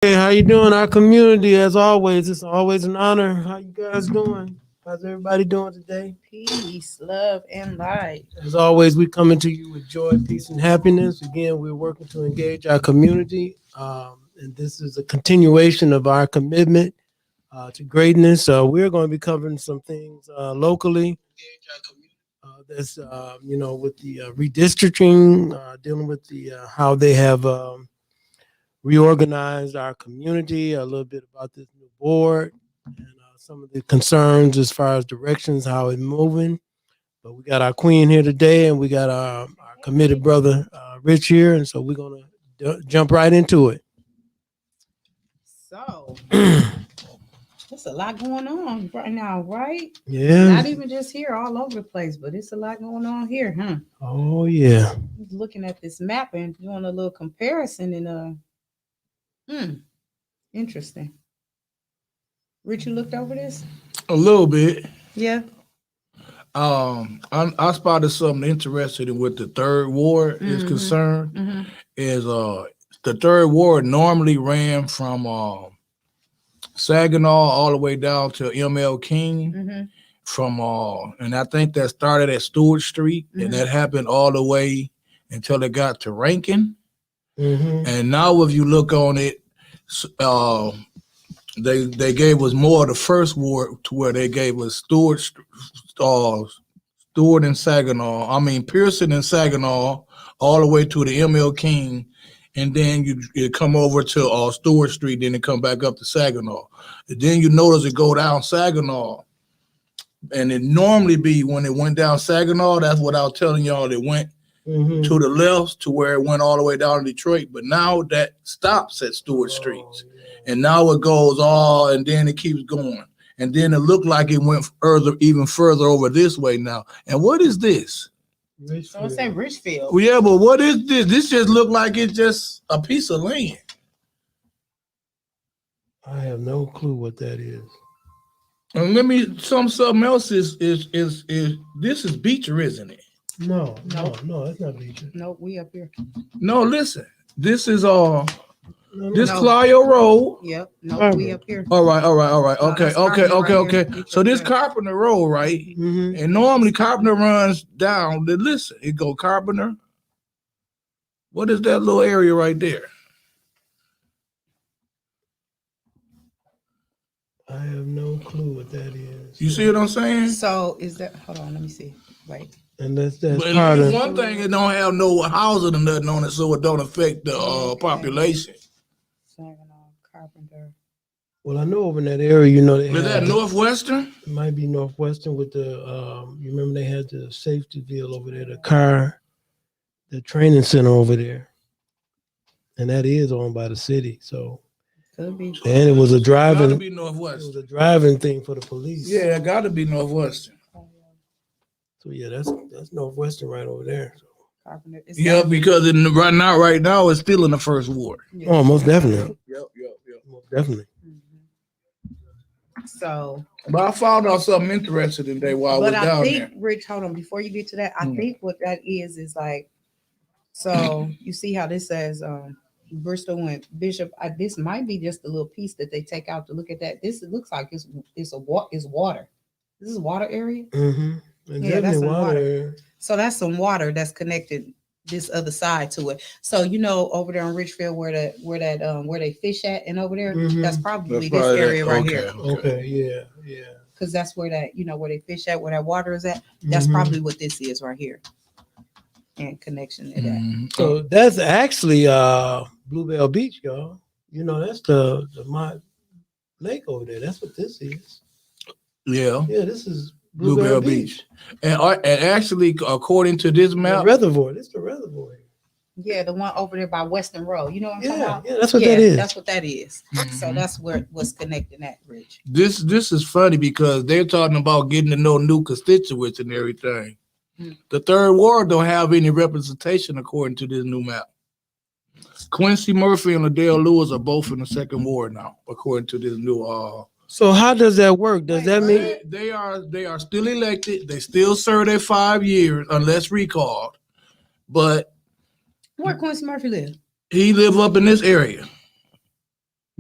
Hey, how you doing? Our community, as always, it's always an honor. How you guys doing? How's everybody doing today? Peace, love, and light. As always, we coming to you with joy, peace, and happiness. Again, we're working to engage our community, and this is a continuation of our commitment to greatness. We're going to be covering some things locally. That's with the redistricting, dealing with the how they have. Reorganized our community, a little bit about this new board, and some of the concerns as far as directions, how it's moving. But we got our queen here today, and we got our committed brother Rich here, and so we're gonna jump right into it. So, there's a lot going on right now, right? Yeah. Not even just here, all over the place, but it's a lot going on here, huh? Oh yeah. Looking at this map and doing a little comparison, and interesting. Rich, you looked over this? A little bit. Yeah. I spotted something interesting in what the third ward is concerned. Mm-hmm. Is the third ward normally ran from Saginaw all the way down to ML King. Mm-hmm. From and I think that started at Stewart Street, and that happened all the way until it got to Rankin. And now, if you look on it, they gave us more of the first ward to where they gave us Stewart and Saginaw. I mean Pearson and Saginaw all the way to the ML King, and then you come over to Stewart Street, then it come back up to Saginaw. And then you notice it go down Saginaw, and it normally be when it went down Saginaw. That's what I was telling y'all. It went to the left to where it went all the way down to Detroit, but now that stops at Stewart Street, and now it goes and then it keeps going, and then it looked like it went even further over this way now. And what is this? So it's at Richfield. Well, yeah, but what is this? This just looked like it's just a piece of land. I have no clue what that is. And something else is this is Beecher, isn't it? No, it's not Beecher. No, we up here. No, listen. This is this Clio Road. Yep. No, we up here. All right. No, Okay. that's Carpenter right here. So this Carpenter Road, right? And normally Carpenter runs down. Listen, it go Carpenter. What is that little area right there? I have no clue what that is. You see what I'm saying? So is that? Hold on, let me see. Wait. And that's But part of one thing, it don't have no housing or nothing on it, so it don't affect the population. Saginaw, Carpenter. Well, I know over in that area, they Is that Northwestern? It might be Northwestern with the you remember they had the safety deal over there, the training center over there, and that is owned by the city. So could be. And it was a driving. Gotta be Northwestern. It was a driving thing for the police. Yeah, it got to be Northwestern. So yeah, that's Northwestern right over there. Carpenter. Yeah, because right now it's still in the first ward. Yeah. Oh, most definitely. Yep. Most definitely. So, but I found out something interesting today while I was down there. But I think, Rich, hold on, before you get to that, I think what that is like, so you see how this says Bristol and Bishop. This might be just a little piece that they take out to look at that. It looks like it's water. This is water area. Yeah, that's some water. So that's some water that's connected this other side to it. So over there in Richfield where they fish at and over there, that's probably this area right here. Okay, yeah. Because that's where that where they fish at, where that water is at. That's probably what this is right here. And connection to that. So that's actually Bluebell Beach, y'all. That's the my lake over there. That's what this is. Yeah. Yeah, this is Bluebell Beach. And actually, according to this map, the reservoir. This is the reservoir. Yeah, the one over there by Western Road. You know what I'm talking about? Yeah, that's what that is. That's what that is. So that's what's connecting that, Rich. This is funny because they're talking about getting to know new constituents and everything. The third ward don't have any representation according to this new map. Quincy Murphy and Liddell Lewis are both in the second ward now, according to this new So how does that work? Does that mean they are still elected? They still serve their 5 years unless recalled. But where Quincy Murphy live? He live up in this area.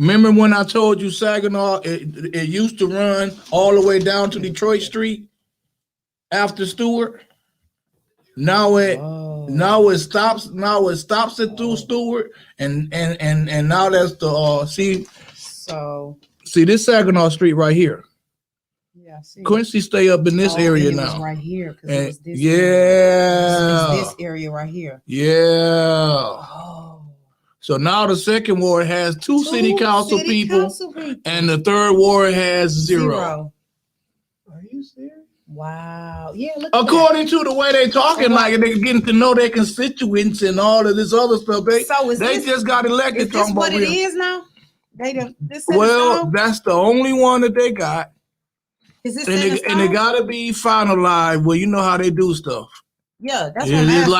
Remember when I told you Saginaw, it used to run all the way down to Detroit Street after Stewart? Now it stops. Now it stops it through Stewart, and now that's the So see this Saginaw Street right here. yeah, I see. Quincy stay up in this area and it was now. right here because it And was this. yeah, It's this area right here. yeah. Oh. So now the second ward has two city council people, and the third ward has zero. Are you serious? Wow. Yeah. Look. According to the way they talking, like they're getting to know their constituents and all of this other stuff. They just got elected. Is this what it is now? They don't. Well, that's the only one that they got. Is this and it got to be finalized. Well, you know how they do stuff. Yeah, that's what I'm asking.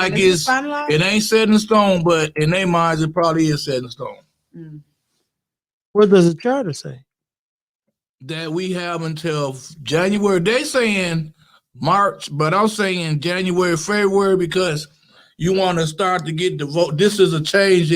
Like it ain't set in stone, but in their minds, it probably is set in stone. Mm. What does the charter say? That we have until January. They saying March, but I'm saying January, February, because you want to start to get the vote. This is a change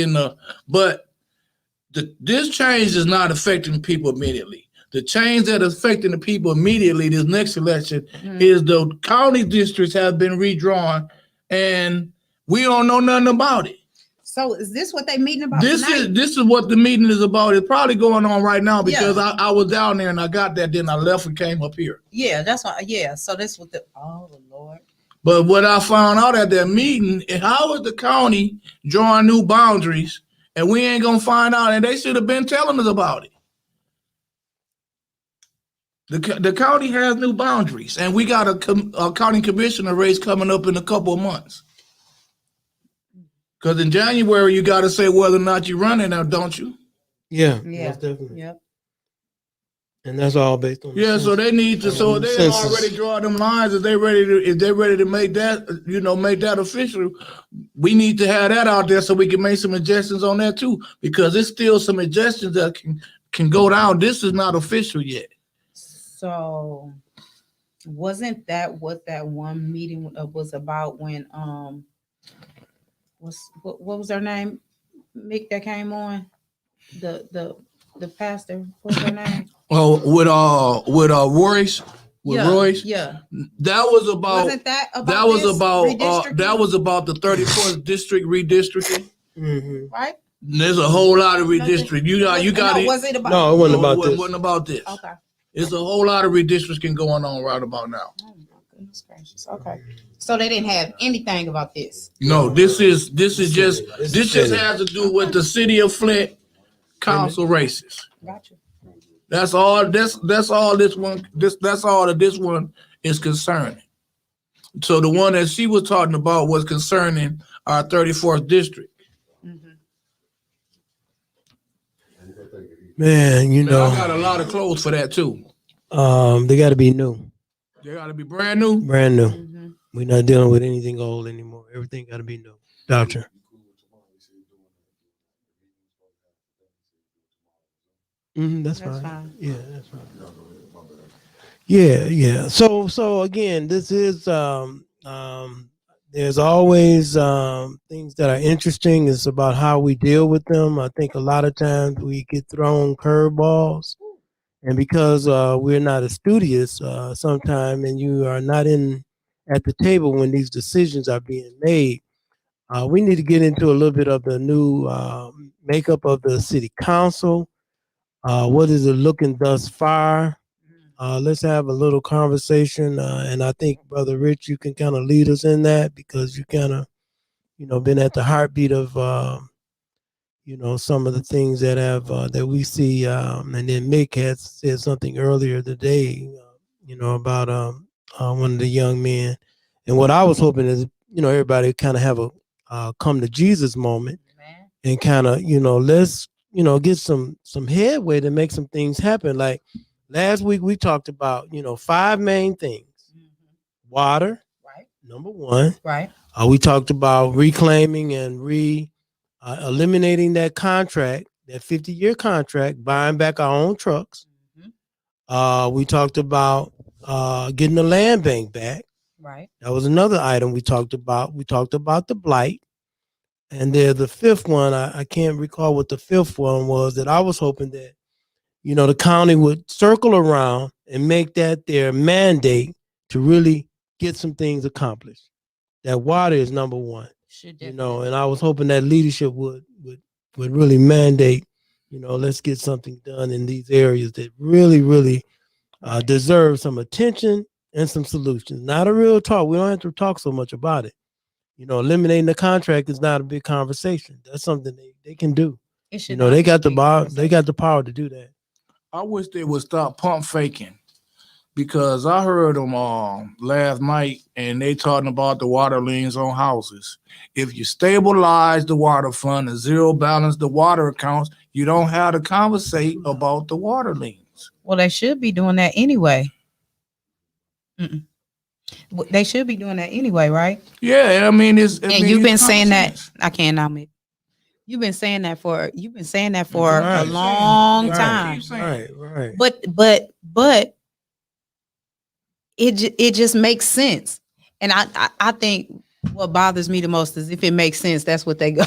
this change is not affecting people immediately. The change that is affecting the people immediately this next election is the county districts have been redrawn, and we don't know nothing about it. So is this what they meeting about this is what the meeting is about. It's probably going on right now because I was down there and I got that, then I left and came up here. Yeah, that's why. Yeah, so that's what oh Lord. But what I found out at that meeting, how is the county drawing new boundaries, and we ain't gonna find out, and they should have been telling us about it. The county has new boundaries, and we got a county commissioner race coming up in a couple of months. Because in January, you got to say whether or not you're running now, don't you? Yeah, most definitely. Yep. And that's all based on so they need to. So they already draw them lines. If they're ready to make that, make that official, we need to have that out there so we can make some adjustments on that too. Because there's still some adjustments that can go down. This is not official yet. So, wasn't that what that one meeting was about when what was her name? Mick that came on, the pastor. What's her name? Oh, with Royce. Royce. Yeah. That was about. Wasn't that about? That was about the 34th district redistricting. Mm-hmm. Right. There's a whole lot of redistricting. You got it. Was it about? No, it wasn't about this. It wasn't about this. Okay. It's a whole lot of redistricting going on right about now. Oh my goodness gracious. Okay. So they didn't have anything about this. No, this just has to do with the city of Flint council races. Gotcha. That's all this one is concerning. So the one that she was talking about was concerning our 34th district. Man, I got a lot of clothes for that too. They got to be new. They got to be brand new. Brand new. We're not dealing with anything old anymore. Everything got to be new. Doctor. That's fine. Yeah, that's fine. Yeah. So again, this is there's always things that are interesting. It's about how we deal with them. I think a lot of times we get thrown curveballs, and because we're not as studious sometimes, and you are not at the table when these decisions are being made, we need to get into a little bit of the new makeup of the city council. What is it looking thus far? Let's have a little conversation, and I think Brother Rich, you can kind of lead us in that because you kind of, been at the heartbeat of, some of the things that have that we see. And then Mick had said something earlier today, about one of the young men, and what I was hoping is, everybody kind of have a come to Jesus moment, and kind of, let's, get some headway to make some things happen. Like last week we talked about, 5 main things. Water, right? Number 1, right? We talked about reclaiming and eliminating that contract, that 50-year contract, buying back our own trucks. We talked about getting the land bank back. Right. That was another item we talked about. We talked about the blight. And there's the fifth one. I can't recall what the fifth one was that I was hoping that, the county would circle around and make that their mandate to really get some things accomplished. That water is number one, Should and I was hoping that leadership would really mandate, let's get something done in these areas that really, really deserve some attention and some solutions. Not a real talk. We don't have to talk so much about it. Eliminating the contract is not a big conversation. That's something they can do. It should They not got be the a big power. They got conversation. the power to do that. I wish they would stop pump faking because I heard them last night and they talking about the water liens on houses. If you stabilize the water fund and zero balance the water accounts, you don't have to conversate about the water liens. Well, they should be doing that anyway. They should be doing that anyway, right? Yeah, I mean And you've been it's saying common that. sense. I can't now, Mick. You've been saying that for Right. a long Right. time. Keep saying it. Right. But it just makes sense. And I think what bothers me the most is if it makes sense, that's what they go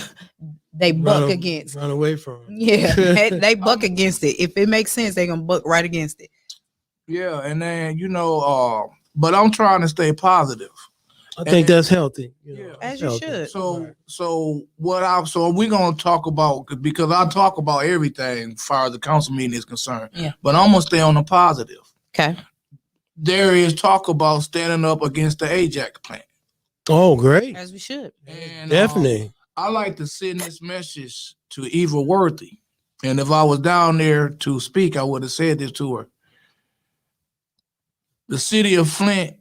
they buck against. Run away from it. Yeah, they buck against it. If it makes sense, they're gonna buck right against it. Yeah, and then but I'm trying to stay positive. I think that's healthy. Yeah. As it's you healthy. should. So we're gonna talk about because I talk about everything as far as the council meeting is concerned. Yeah. But I'm gonna stay on the positive. Okay. There is talk about standing up against the Ajax plant. Oh, great. As we should. And Definitely. I like to send this message to Eva Worthy. And if I was down there to speak, I would have said this to her. The city of Flint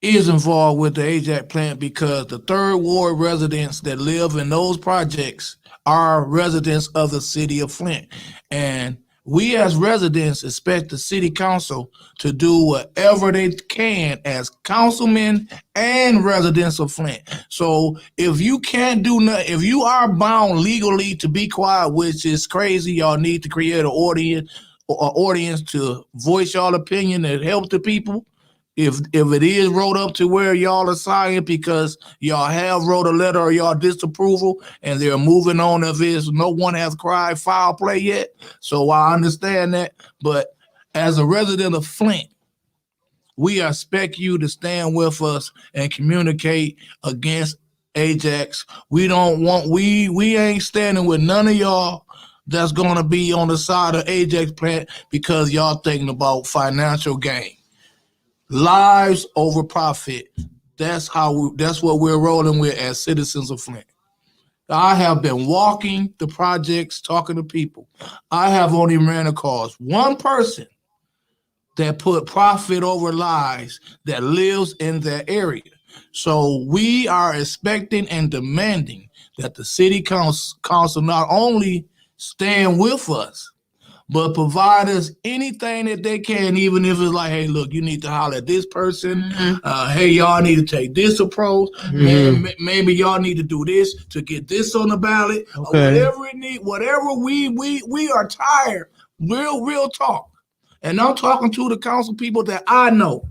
is involved with the Ajax plant because the third ward residents that live in those projects are residents of the city of Flint. And we as residents expect the city council to do whatever they can as councilmen and residents of Flint. So if you can't do nothing, if you are bound legally to be quiet, which is crazy, y'all need to create an audience to voice y'all opinion and help the people. If it is wrote up to where y'all are signing because y'all have wrote a letter or y'all disapproval and they're moving on if it's no one has cried foul play yet. So I understand that. But as a resident of Flint, we expect you to stand with us and communicate against Ajax. We ain't standing with none of y'all that's gonna be on the side of Ajax plant because y'all thinking about financial gain. Lives over profit. That's what we're rolling with as citizens of Flint. I have been walking the projects, talking to people. I have only ran across one person that put profit over lives that lives in that area. So we are expecting and demanding that the city council not only stand with us, but provide us anything that they can, even if it's like, hey, look, you need to holler at this person. Hey, y'all need to take this approach. And maybe y'all need to do this to get this on the ballot. Or whatever it needs, whatever we are tired. Real talk. And I'm talking to the council people that I know.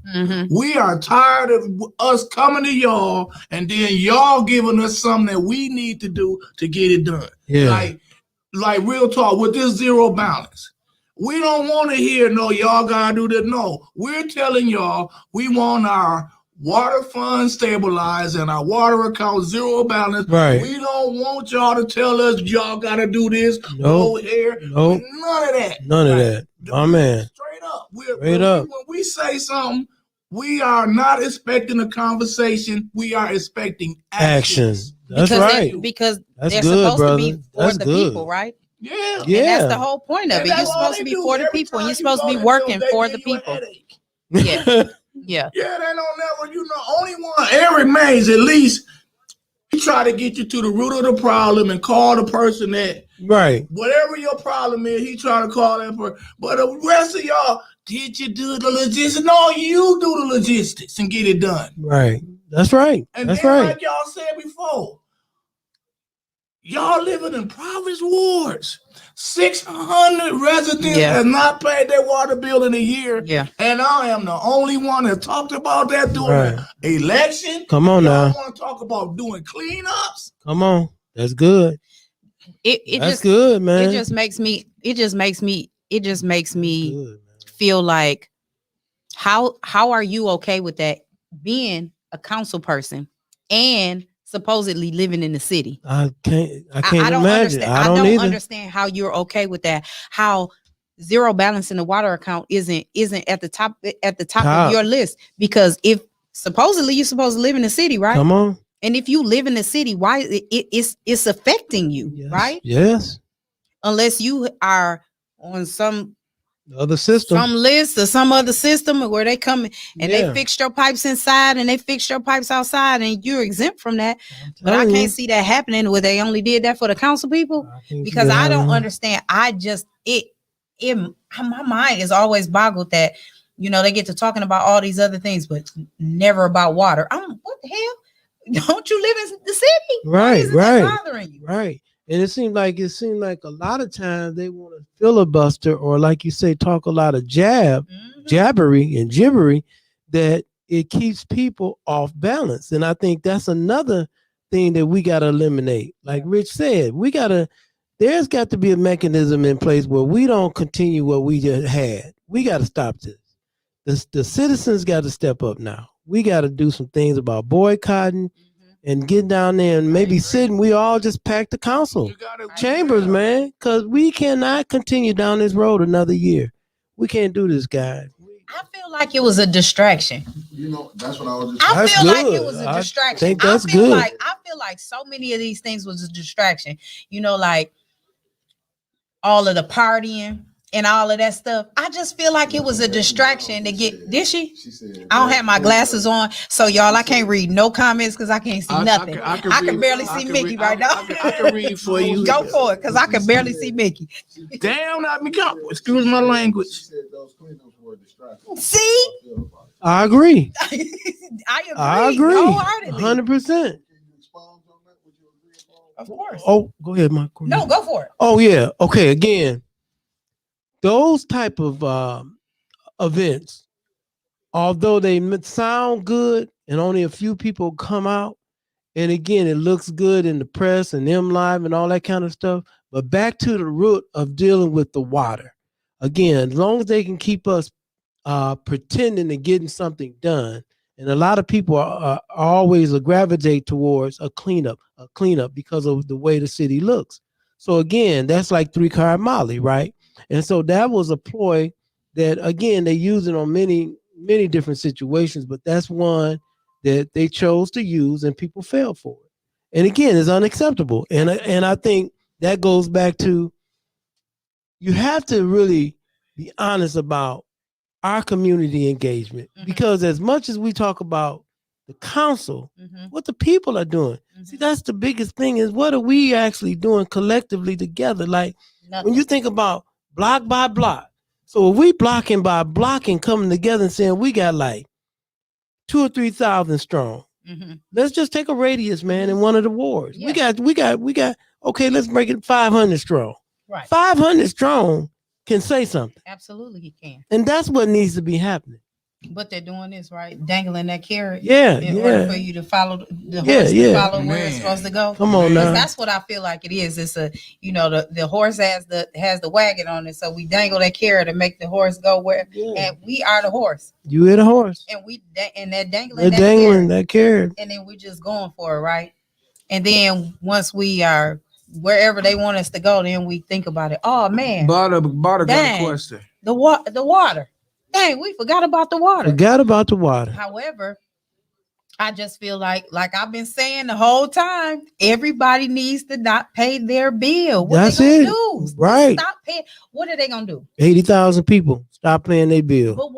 We are tired of us coming to y'all and then y'all giving us something that we need to do to get it done. Yeah. Like real talk with this zero balance. We don't want to hear, no, y'all gotta do this. No, we're telling y'all we want our water fund stabilized and our water account zero balance. Right. We don't want y'all to tell us y'all gotta do this. Nope. Nope. None of that. None of that. My man. Straight up. Straight up. When we say something, we are not expecting a conversation. We are expecting Action. actions. That's right. Because That's they're good, supposed brother. to be for That's the good. people, right? Yeah. Yeah. And that's the whole point of And it. You're that's all supposed to they be do. for the Every people. time You're you supposed to go be to working them, they for give the you a people. headache. Yeah. Yeah. Yeah, they don't never, only one. Every maze, at least, he try to get you to the root of the problem and call the person that, Right. whatever your problem is, he trying to call that person. But the rest of y'all, did you do the logistics? No, you do the logistics and get it done. Right. That's right. And That's then, right. like y'all said before, y'all living in province wards. 600 residents have not paid their water bill in a year. Yeah. And I am the only one that talked about that during the election. Come on y'all now. want to talk about doing cleanups? Come on. That's good. It That's just good, man. it just makes me That's good, man. feel like how are you okay with that being a council person and supposedly living in the city? I can't I don't imagine. understand. I I don't don't either. understand how you're okay with that. How zero balance in the water account isn't at the top Top. of your list, because if supposedly you're supposed to live in the city, right? Come on. And if you live in the city, why it's affecting you, Yes. right? Yes. Unless you are on some The other system. list or some other system where they come and Yeah. they fixed your pipes inside and they fixed your pipes outside and you're exempt from that. I'm But I telling can't you. see that happening where they only did that for the council people, I can't see because that I don't happening. understand. I just my mind is always boggled that they get to talking about all these other things but never about water. What the hell? Don't you live in the city? Why Right, isn't that bothering you? right. And it seemed like a lot of times they want to filibuster or, like you say, talk a lot of jabbery and gibbery, that it keeps people off balance. And I think that's another thing that we got to eliminate. Like Rich said, there's got to be a mechanism in place where we don't continue what we just had. We got to stop this. The citizens got to step up now. We got to do some things about boycotting and getting down there and maybe sitting. We all just pack the council chambers, man, because we cannot continue down this road another year. We can't do this, guys. I feel like it was a distraction. That's what I was just. I That's feel like it good. was a I distraction. think that's I feel good. I feel like so many of these things was a distraction. Like all of the partying and all of that stuff. I just feel like it was a distraction to get. Did she? She said, I don't have my glasses on, so y'all, I can't read no comments because I can't see nothing. I can barely see Mickey right now. I can read for you. Go for it, because I can barely see Mickey. Damn, not me. Excuse my language. She said those cleanups were a distraction. See, I agree. I agree. Wholeheartedly. 100%. Can you expound on that? Would you agree upon? Of course. Oh, go ahead, Mike. No, go for it. Oh yeah. Okay. Again, those type of events, although they sound good and only a few people come out, and again, it looks good in the press and them live and all that kind of stuff. But back to the root of dealing with the water. Again, as long as they can keep us pretending and getting something done, and a lot of people are always gravitate towards a cleanup because of the way the city looks. So again, that's like 3-card Molly, right? And so that was a ploy that, again, they use it on many, many different situations, but that's one that they chose to use and people fell for it. And again, it's unacceptable. And I think that goes back to, you have to really be honest about our community engagement, because as much as we talk about the council, what the people are doing, see, that's the biggest thing, is what are we actually doing collectively together? Like when you think about block by block, so if we blocking by blocking coming together and saying we got like 2,000 or 3,000 strong. Let's just take a radius, man, in one of the wards. Yeah. We got. Okay, let's break it 500 strong. Right. 500 strong can say something. Absolutely, he can. And that's what needs to be happening. But they're doing this, right? Dangling that carrot. Yeah, in order for you to follow the horse to follow where it's supposed to go. Come on now. That's what I feel like it is. It's a, the horse has the wagon on it, so we dangle that carrot and make the horse go where, and we are the horse. You hit a horse. And they're dangling that carrot. And then we just going for it, right? And then once we are wherever they want us to go, then we think about it. Oh man, Barter got a question. The water. Dang, we forgot about the water. However, I just feel like I've been saying the whole time, everybody needs to not pay their bill. What That's they it. Do? Right. Stop paying. What are they gonna do? 80,000 people stop paying their bill. But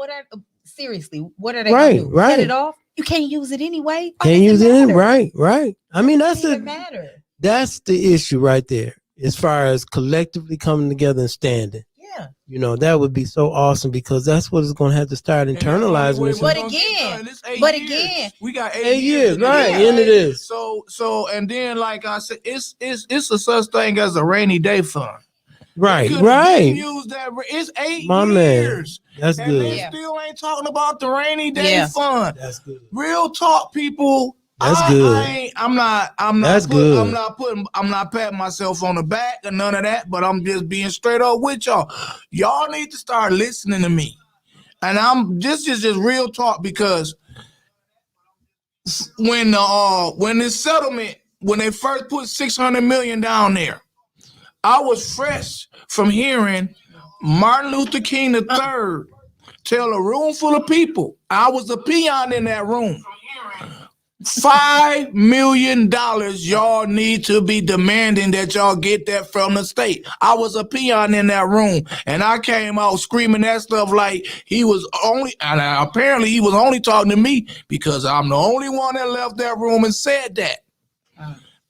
seriously, what are they gonna do? Right. Cut it off? You can't use it anyway. Can't use it. Right. I mean, that's matter. That's the issue right there, as far as collectively coming together and standing. Yeah. That would be so awesome, because that's what it's going to have to start internalizing. But again, we got 8 years, right? Into this. So, and then, like I said, it's a such thing as a rainy day fund. Right. Use that. It's 8 years. That's and good. They still ain't talking about the rainy day fund. That's good. Real talk, people. That's good. I'm not That's good. I'm not patting myself on the back or none of that, but I'm just being straight up with y'all. Y'all need to start listening to me. And I'm just real talk, because when this settlement, when they first put 600 million down there, I was fresh from hearing Martin Luther King III tell a room full of people. I was a peon in that room. $5 million y'all need to be demanding that y'all get that from the state. I was a peon in that room, and I came out screaming that stuff like he was only, and apparently he was only talking to me because I'm the only one that left that room and said that.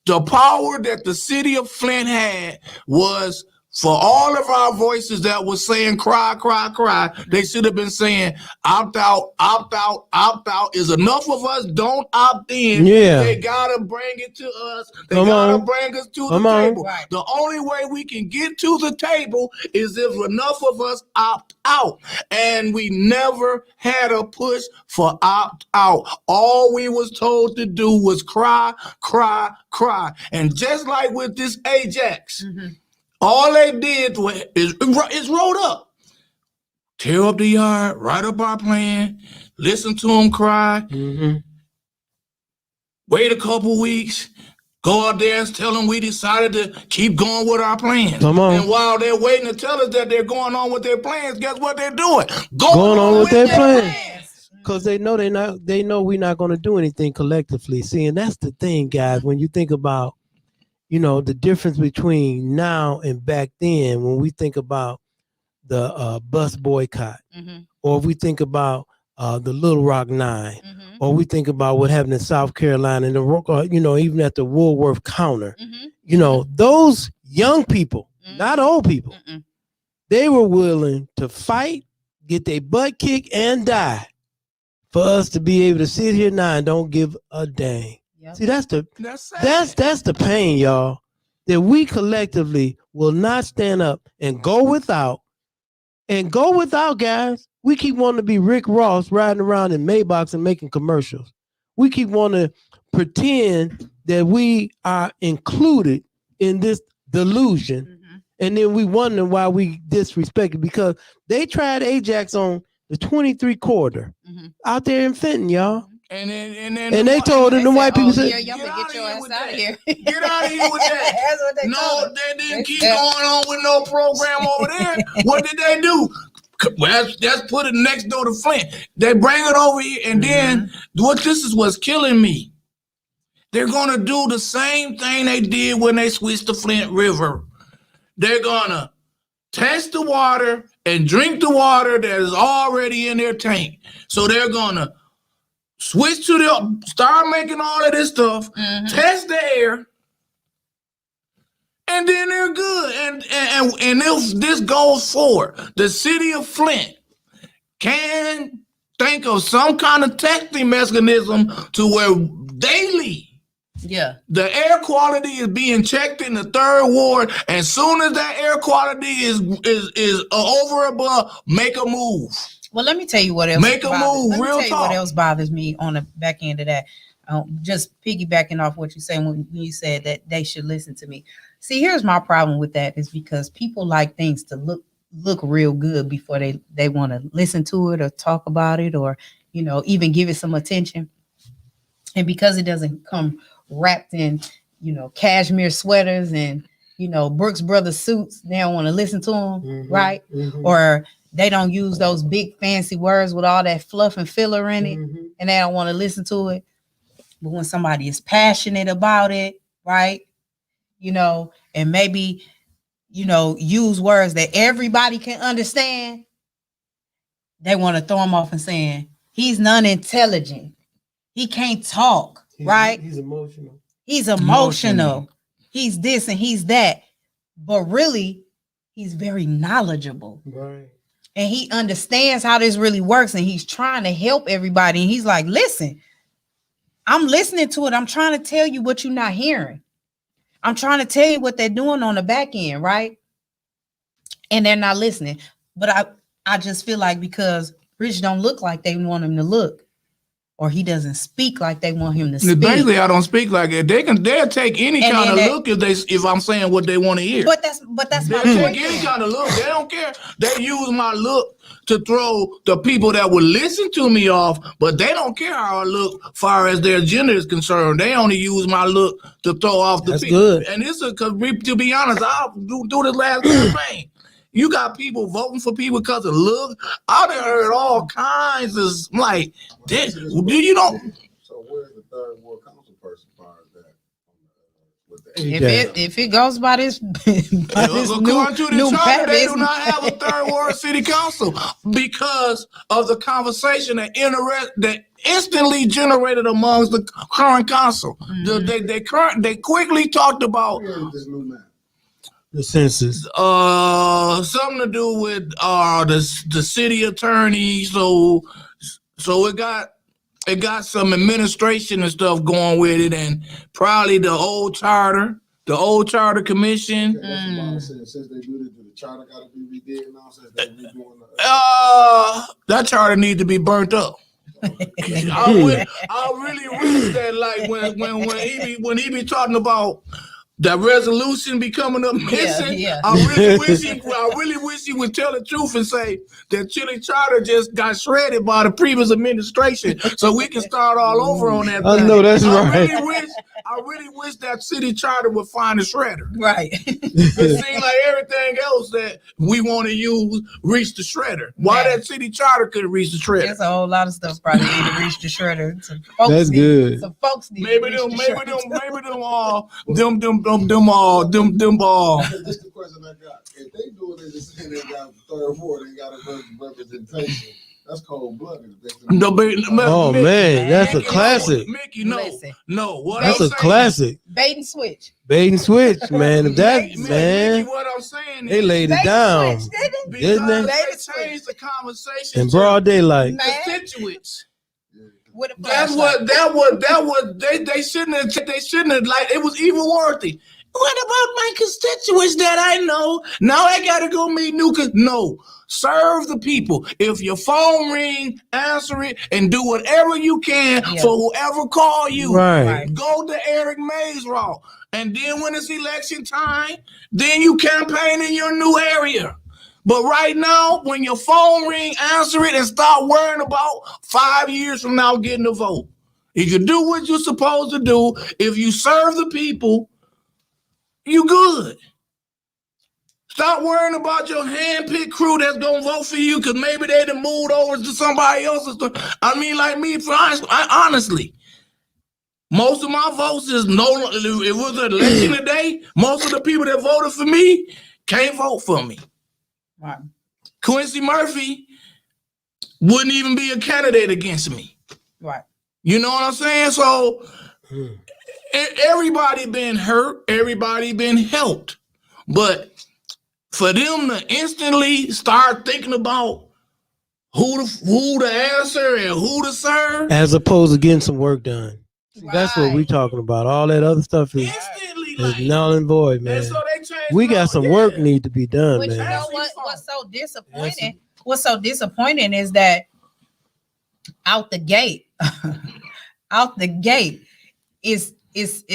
The power that the city of Flint had was for all of our voices that was saying cry, cry, cry. They should have been saying opt out, opt out, opt out. Is enough of us don't opt in. Yeah. They gotta bring it to us. They Come gotta on. bring us to Come the on. table. Right. The only way we can get to the table is if enough of us opt out. And we never had a push for opt out. All we was told to do was cry, cry, cry. And just like with this Ajax, all they did is wrote up. Tear up the yard, write up our plan, listen to them cry, wait a couple weeks, go out there and tell them we decided to keep going with our plans. Come on. And while they're waiting to tell us that they're going on with their plans, guess what they're doing? Going on with their plans. Yes. Because they know we're not going to do anything collectively. See, and that's the thing, guys, when you think about, the difference between now and back then, when we think about the bus boycott, or if we think about the Little Rock Nine, or we think about what happened in South Carolina, and even at the Woolworth counter, those young people, not old people, they were willing to fight, get their butt kicked, and die for us to be able to sit here now and don't give a dang. Yep. See, that's sad. that's the pain, y'all, that we collectively will not stand up and go without. And go without, guys. We keep wanting to be Rick Ross riding around in Maybachs and making commercials. We keep wanting to pretend that we are included in this delusion. And then we wonder why we disrespect it, because they tried Ajax on the 23 corridor out there in Fenton, y'all. And they told them, the white people said, y'all better get your ass out of here. Get out of here with that. That's what they No, told them. they didn't keep going on with no program over there. What did they do? Well, let's put it next door to Flint. They bring it over here, and then this is what's killing me. They're gonna do the same thing they did when they switched the Flint River. They're gonna test the water and drink the water that is already in their tank. So they're gonna switch to start making all of this stuff, test the air, and then they're good. And if this goes forward, the city of Flint can think of some kind of testing mechanism to where daily the air quality is being checked in the third ward. As soon as that air quality is over above, make a move. Well, let me tell you what else. Make a move. Let me Real tell you talk. what else bothers me on the back end of that. Just piggybacking off what you said when you said that they should listen to me. See, here's my problem with that, is because people like things to look real good before they want to listen to it or talk about it, or even give it some attention. And because it doesn't come wrapped in cashmere sweaters and Brooks Brothers suits, they don't want to listen to them, right? Or they don't use those big fancy words with all that fluff and filler in it, and they don't want to listen to it. But when somebody is passionate about it, right, and maybe, use words that everybody can understand, they want to throw him off and saying, he's non-intelligent. He can't talk, right? He's emotional. He's emotional. He's this and he's that. But really, he's very knowledgeable. Right. And he understands how this really works, and he's trying to help everybody. And he's like, listen, I'm listening to it. I'm trying to tell you what you're not hearing. I'm trying to tell you what they're doing on the back end, right? And they're not listening. But I just feel like because Rich don't look like they want him to look, or he doesn't speak like they want him to speak. Basically, I don't speak like it. They'll take any And kind of then look if I'm saying what they want to hear. But that's my They'll point. take any kind of look. They don't care. They use my look to throw the people that would listen to me off, but they don't care how I look far as their agenda is concerned. They only use my look to throw off the That's people. good. And this is because, to be honest, I'll do this last campaign. You got people voting for people because of look. I done heard all kinds of like, do you know? So where's the third ward council person part of that? With the If it goes by this, According to the new charter, they do pattern, not have a third ward city council because of the conversation that instantly generated amongst the current council. They quickly talked about where is this new map? The census. something to do with the city attorney. So it got some administration and stuff going with it, and probably the old charter commission. Yeah, that's what I was saying. Since they do this, the charter got to be redid now. Since they redoing That charter needs to be burnt up. I really wish that, like, when he be talking about that resolution becoming a missing. Yeah. I really wish he would tell the truth and say that Chile Charter just got shredded by the previous administration, so we can start all over on that. I thing. know that's right. I really wish that city charter would find a shredder. right? It seems like everything else that we want to use reached the shredder. Why that city charter couldn't reach the shredder? There's a whole lot of stuff probably need to reach the shredder. Some folks That's need, good. Some folks need Maybe to reach them all. This is the question I got. If they do it, they just saying they got third ward, they got a representation. That's cold blooded. Oh man, that's a classic. Mickey, Listen. no. That's a classic. bait and switch. Bait and switch, man. If that Mickey, man, what I'm saying they is, laid Bait it and down switch, didn't because didn't they? they changed the conversation in to broad daylight. Man. constituents. With a That's flashlight. they shouldn't have like it was even worthy. What about my constituents that I know? Now I gotta go meet no. Serve the people. If your phone ring, answer it and do whatever you can for whoever call you. Right. Go the Eric Mays route. And then when it's election time, then you campaign in your new area. But right now, when your phone ring, answer it and start worrying about 5 years from now getting a vote. If you do what you're supposed to do, if you serve the people, you good. Stop worrying about your hand-picked crew that's gonna vote for you because maybe they done moved over to somebody else's. I mean, like me, honestly, most of my votes is no. It was an election today. Most of the people that voted for me can't vote for me. Right. Quincy Murphy wouldn't even be a candidate against me. Right. You know what I'm saying? So everybody been hurt, everybody been helped, but for them to instantly start thinking about who to answer and who to serve, As opposed to getting some work done. See, that's what we talking about. All that other stuff is instantly null and void, and man. so they changed. We got some work need to be done, But you man. know what's so disappointing? What's so disappointing is that out the gate, it's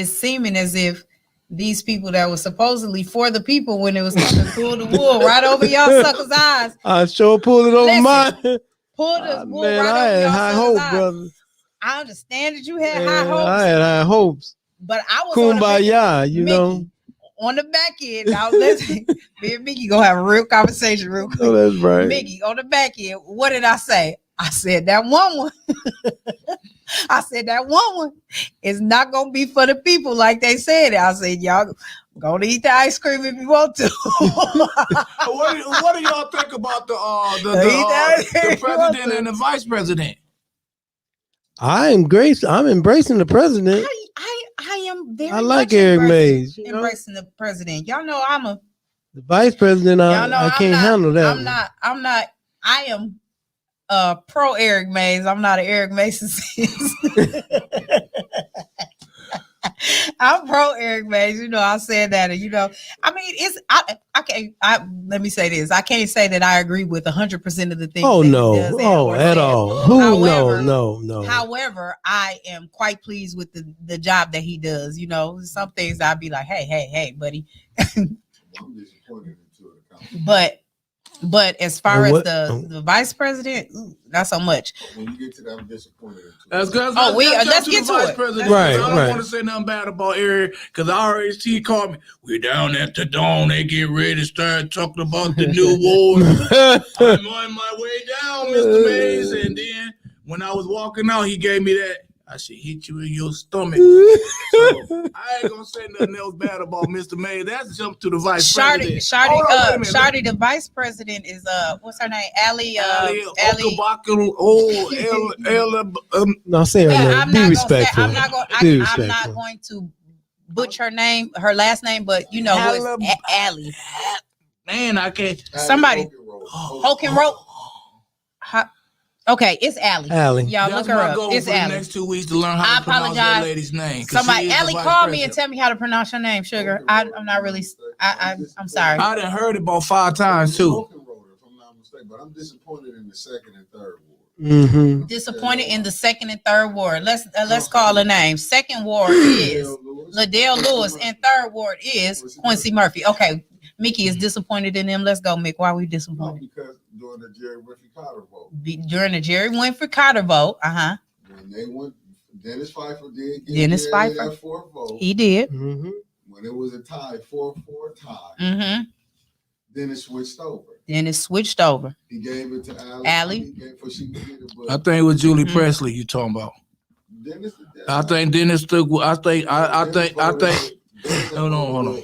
seeming as if these people that were supposedly for the people when it was time to pull the wool right over y'all suckers' eyes. I sure pulled it over Listen, mine. Pull the wool Man, right I over had y'all high suckers' hopes, eyes. brother. I understand that you had Yeah, high hopes, I had high hopes. but I was on the Kumbaya, you know. on the back end. Now listen, me and Mickey gonna have a real conversation real quick. Oh, that's right. Mickey, on the back end, what did I say? I said that one. I said that one is not gonna be for the people like they said. I said y'all gonna eat the ice cream if you want to. What do y'all think about the president and the vice president? I'm embracing the president. I am very. I like much Eric embracing- Mays. You know? Embracing the president. Y'all know I'm a. The vice president, Y'all know I I'm can't not- handle that. I'm not. I am pro Eric Mays. I'm not an Eric Mason. I'm pro Eric Mays. You know, I said that, and I mean, let me say this. I can't say that I agree with 100% of the things. Oh that he no! does Oh, or at says. all? Who? However, No. However, I am quite pleased with the job that he does. Some things I'd be like, hey, buddy. I'm disappointed into it. But as far And as what- the vice president, not so much. When you get to that, I'm disappointed into it. That's good. Let's get to vice it. president. Right, I don't right. want to say nothing bad about Eric because I already see he called me. We're down at the dawn. They get ready to start talking about the new war. I'm on my way down, Mr. Mays. And then when I was walking out, he gave me that. I should hit you in your stomach. So I ain't gonna say nothing else bad about Mr. Mays. That's jump to the vice president. Shardy, the vice president is what's her name? Allie. No, say her name. Be respectful. I'm not going to butcher her name, her last name, but it's Allie. Man, I can't. Somebody. Hoken wrote. Okay, it's Allie. Allie. Y'all That's look her my up. goal It's for the Allie. next 2 weeks to learn how to pronounce that lady's name. Somebody, Allie, call me and tell me how to pronounce your name, sugar. I'm not really. I'm sorry. I done heard it about 5 times too. If I'm not mistaken, but I'm disappointed in the second and third ward. Mm-hmm. Disappointed in the second and third ward. Let's call a name. Second ward is Liddell Lewis, and third ward is Quincy Murphy. Okay, Mickey is disappointed in them. Let's go, Mick. Why are we No, disappointed? because during the Jerry Winfrey Carter vote. During the Jerry Winfrey Carter vote, When they went, Dennis Pfeiffer did get Dennis Jerry Pfeiffer. that fourth vote. He did. Mm-hmm. When it was a tie, 4-4 tie, Mm-hmm. then it switched over. Then it switched over. He gave it to Allie. He gave for she could get it, but I think it was Julie Presley you talking about. Dennis, I think Dennis took. I think. Dennis Hold on.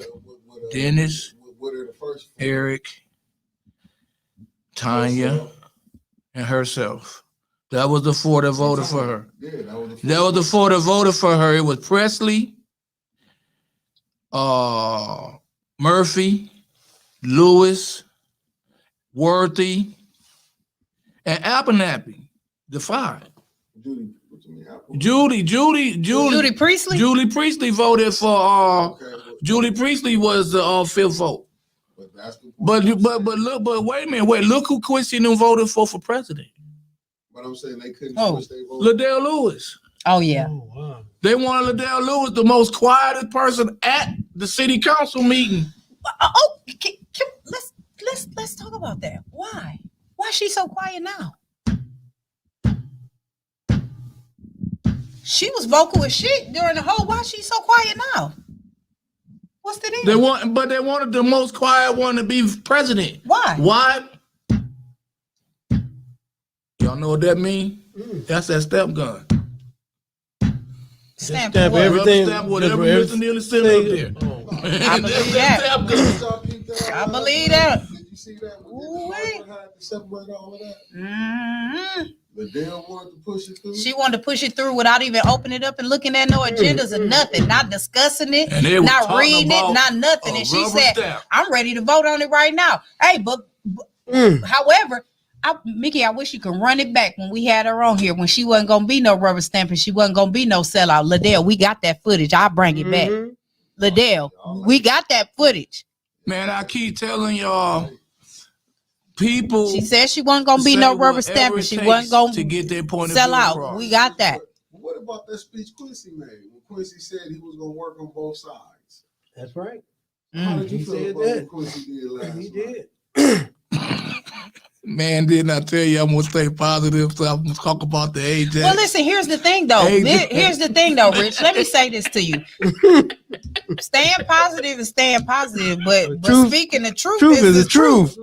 Dennis, What are the first four? Eric, Tanya, and herself. That was the 4 that voted for her. Yeah, that That was the 4 that voted for her. It was Presley, Murphy, Lewis, Worthy, and Abernathy. The 5. Judy, what you mean? Apple? Judy Priestley. Julie Priestley voted for. Okay, Julie Priestley was the 5th vote. but that's the point. But wait a minute. Look who Quincy and them voted for president. But I'm saying they couldn't Oh. switch their vote. Liddell Lewis. Oh yeah. Oh wow. They wanted Liddell Lewis, the most quietest person at the city council meeting. Let's talk about that. Why is she so quiet now? She was vocal as shit during the whole. Why is she so quiet now? What's the deal? They wanted the most quiet one to be president. Why? Why? Y'all know what that means? That's that step gun. Stamp Stamp what? everything. Stamp whatever Just Mr. Neely said up there. I believe that. Step gun. I believe that. Did you see that? Ooh-wee. Had to separate all of that. Mhm. Liddell wanted to push it through. She wanted to push it through without even opening it up and looking at no agendas or nothing, not discussing And they it, were not talking reading it, about not nothing. a And she rubber said, stamp. I'm ready to vote on it right now. Hey, but however, Mickey, I wish you could run it back when we had her on here, when she wasn't going to be no rubber stamp and she wasn't going to be no sellout. Liddell, we got that footage. I'll bring it back. Liddell, we got that footage. Man, I keep telling y'all, people. She said she wasn't going to be say no rubber whatever stamp it and she takes wasn't going to get their point of sell view out. across. We got that. But what about that speech Quincy made? When Quincy said he was going to work on both sides. That's right. How did you He feel said about that. what Quincy did last He night? did. Man, didn't I tell you I'm gonna stay positive? So I'm gonna talk about the AJ. Well, listen, here's the thing, though. Here's the thing, though, Rich. Let me say this to you. Staying positive is staying positive, but Truth- speaking the truth, Truth is the truth.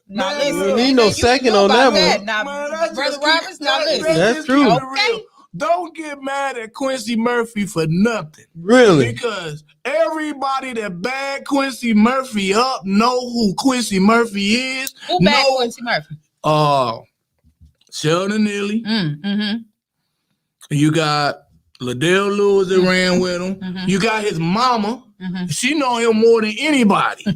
Now, Man, listen, we need and no then you second know on about that one. Now, Man, let's Brother just Roberts, now listen. That's just true. keep it Okay. real. Don't get mad at Quincy Murphy for nothing. Really? Because everybody that bagged Quincy Murphy up know who Quincy Murphy is. Who back Quincy Murphy? Sheldon Neely. Mm-hmm. You got Liddell Lewis that ran with him. Mhm. You got his mama. Mhm. She know him more than anybody.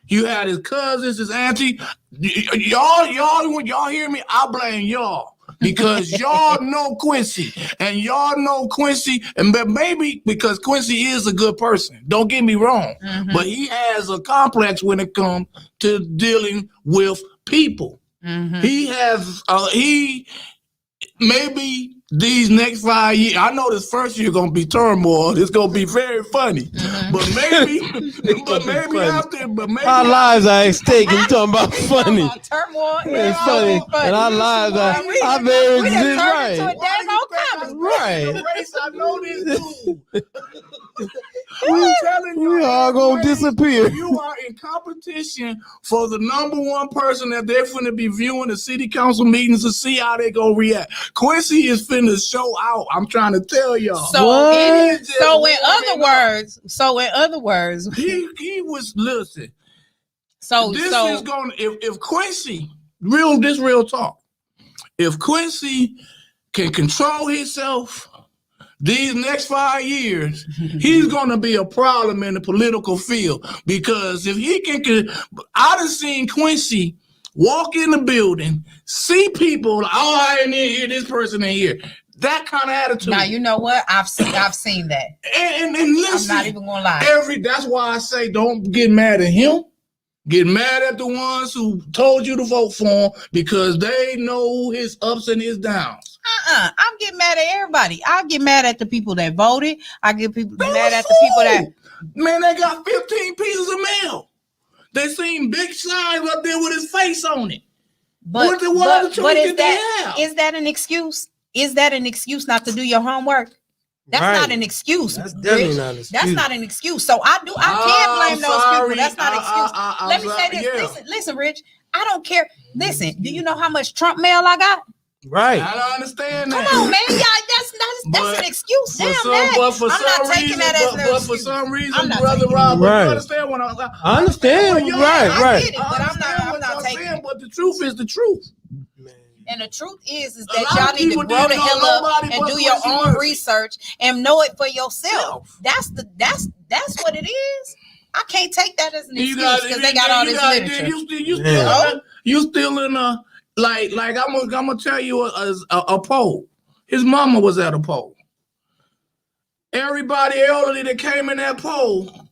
You had his cousins, his auntie. Y'all hear me? I blame y'all. because y'all know Quincy, and y'all know Quincy, and but maybe because Quincy is a good person. Don't get me wrong, but he has a complex when it comes to dealing with people. He has maybe these next 5 years, I know this first year gonna be turmoil. It's gonna be very funny, but maybe, Our lives are at stake. You talking about funny? Turmoil It's funny, and our lives are very right. Right. I know this dude. I'm telling you, We all gonna disappear. You are in competition for the number one person that they're finna be viewing the city council meetings to see how they gonna react. Quincy is finna show out. I'm trying to tell y'all. So in other words, he was listen. So This is gonna if Quincy real talk. If Quincy can control himself these next 5 years, he's going to be a problem in the political field, because if he can, I done seen Quincy walk in the building, see people, like, oh, I ain't in here, this person in here. That kind of attitude. Now, you know what? I've seen that. And listen, I'm not even going to lie. That's why I say don't get mad at him. Get mad at the ones who told you to vote for him, because they know his ups and his downs. I'm getting mad at everybody. I get mad at the people that voted. I get mad at the people that. Man, they got 15 pieces of mail. They seen big signs up there with his face on it. But is that an excuse? Is that an excuse not to do your homework? That's not an excuse. That's definitely not an excuse. That's not an excuse. So I can't blame those people. That's not an excuse. Let me say this. Yeah. Listen, Rich. I don't care. Listen, do you know how much Trump mail I got? Right. I don't understand that. Come on, man. That's an excuse. Damn, for some reason, Brother Rob, you understand what I understand. Right. I get it, but I'm not taking it. But the truth is the truth. And the truth is that y'all need to grow the hell up and do your own research and know it for yourself. That's what it is. I can't take that as an excuse because they got all this literature. You still in a like I'm gonna tell you a poll. His mama was at a poll. Everybody elderly that came in that poll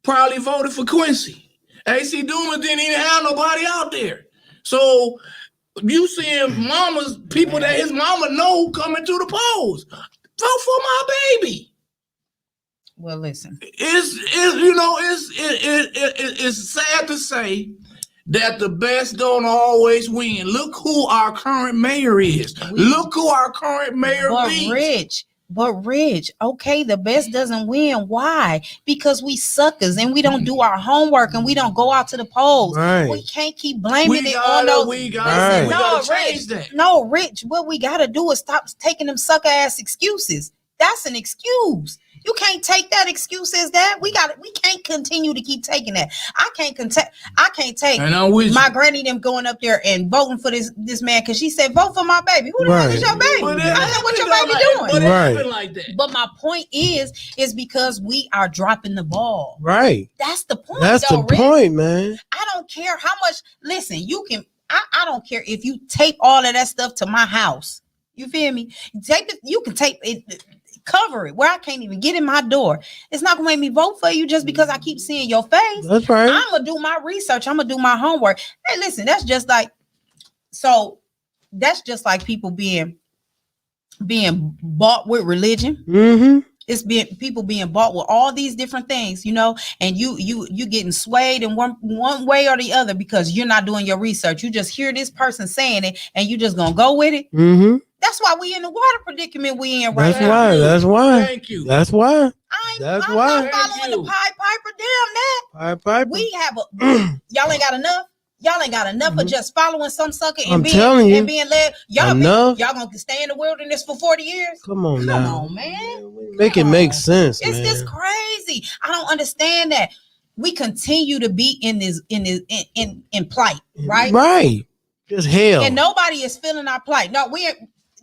probably voted for Quincy. AC Dumas didn't even have nobody out there. So you seeing people that his mama know coming to the polls. Vote for my baby. Well, listen. It's sad to say that the best don't always win. Look who our current mayor is. Look who our current mayor is. But Rich, okay, the best doesn't win. Why? Because we suckers and we don't do our homework and we don't go out to the polls. Right. We can't keep blaming it on those. No, Rich, what we gotta do is stop taking them sucker ass excuses. That's an excuse. You can't take that excuse as that. We can't continue to keep taking that. I can't take my granny them going up there and voting for this man because she said vote for my baby. Who the hell is your baby? I know what your baby doing. But my point is because we are dropping the ball. Right. That's the point. That's the point, man. I don't care how much. Listen, you can. I don't care if you tape all of that stuff to my house. You feel me? You can tape it. Cover it where I can't even get in my door. It's not gonna make me vote for you just because I keep seeing your face. That's right. I'm gonna do my research. I'm gonna do my homework. Hey, listen, that's just like people being bought with religion. Mm-hmm. It's people being bought with all these different things, and you getting swayed in one way or the other because you're not doing your research. You just hear this person saying it and you just gonna go with it. Mm-hmm. That's why we in the water predicament we in right now. That's why. Thank you. That's why. I'm not following the Pied Piper. Damn that. Pied Piper. We have y'all ain't got enough. Y'all ain't got enough of just following some sucker and being led. Y'all gonna stay in the wilderness for 40 years? Come on, man. Make it make sense. It's just crazy. I don't understand that. We continue to be in plight, right? Right. Just hell. And nobody is feeling our plight. No,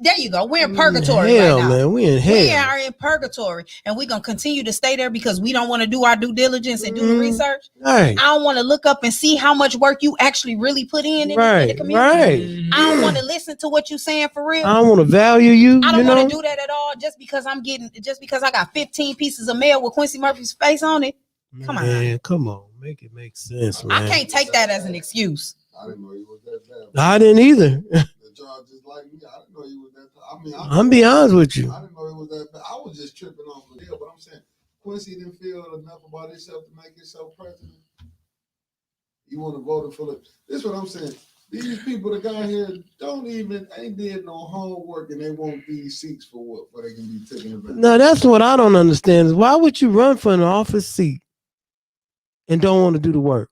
There you go. We're in We purgatory hell, right now. man. We in We hell. are in purgatory, and we're gonna continue to stay there because we don't want to do our due diligence and do the research. Right. I don't want to look up and see how much work you actually really put in the Right. community. Right. I don't want to listen to what you're saying for real. I don't want to value you. I don't you want know? to do that at all just because I got 15 pieces of mail with Quincy Murphy's face on it. Come on. Man, come on. Make it make sense, man. I can't take that as an excuse. I didn't know you was that bad. I didn't either. The judge just like me. I didn't know you was that. I mean, I'm be honest with you. I didn't know it was that bad. I was just tripping off the deal, but I'm saying Quincy didn't feel enough about himself to make himself president. You want to vote for it. This is what I'm saying. These people that got here ain't did no homework, and they want these seats for what? Where they can be taken advantage. Now that's what I don't understand is why would you run for an office seat and don't want to do the work?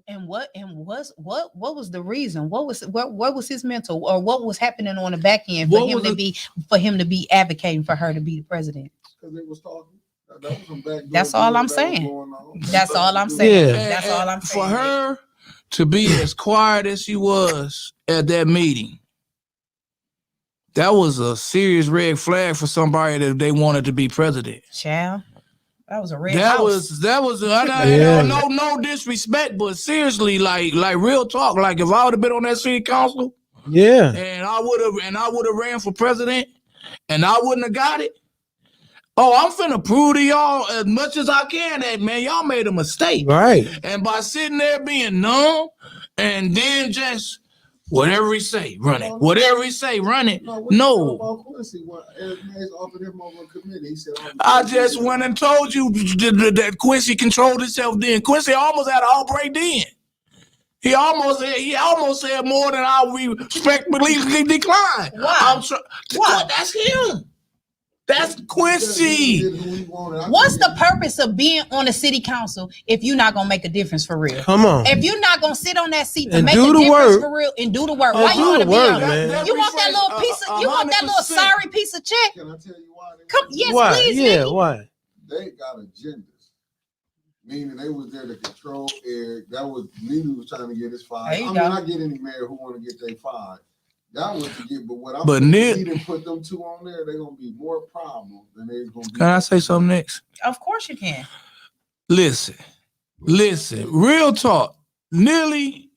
And what was the reason? What was his mental, or what was happening on the back end for him to be advocating for her to be the president? Because they was talking. That was some backdoor That's all I'm deal that was saying. going on. That's all I'm saying. Yeah. That's all I'm saying. For her to be as quiet as she was at that meeting, that was a serious red flag for somebody that they wanted to be president. Child, that was a red That house. was Yeah. no disrespect, but seriously, like real talk. Like if I would have been on that city council Yeah. and I would have ran for president and I wouldn't have got it. Oh, I'm finna prove to y'all as much as I can that, man, y'all made a mistake. Right. And by sitting there being numb and then just whatever he say, run it. Whatever he say, run it. No. About Quincy, when Eric Mays offered him over a committee, he said, I just went and told you that Quincy controlled himself then. Quincy almost had an outbreak then. He almost said more than I respectfully declined. Wow. What? That's him. That's Quincy. What's the purpose of being on the city council if you're not gonna make a difference for real? Come on. If you're not gonna sit on that seat to And make do a the difference work. for real and do the work, And why do you want to the be work, on man. it? You want that little piece of, you want that little 100%. sorry piece of check? Can I tell you why? Come, yes, Why? please, Yeah, Nikki. why? They got agendas. Meaning they was there to control Eric. That was Nene was trying to get his fired. There you I go. mean, I get any mayor who want to get their fired. That was to get, but what I'm But saying, Nick- he didn't put them two on there, they're gonna be more problems than they're gonna be. Can I say something next? Of course you can. Listen, real talk. Nilly,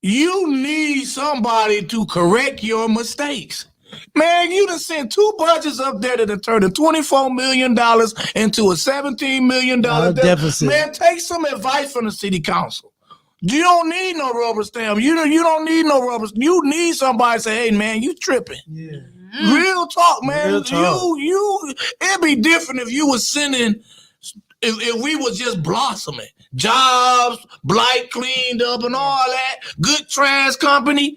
you need somebody to correct your mistakes. Man, you done sent two budgets up there that have turned a $24 million into a $17 million deficit. Man, take some advice from the city council. You don't need no rubber stamp. You don't need no rubber. You need somebody to say, hey, man, you tripping. Yeah. Real talk, man. Real talk. It'd be different if you was sending, if we was just blossoming. Jobs, blight cleaned up and all that. Good trash company.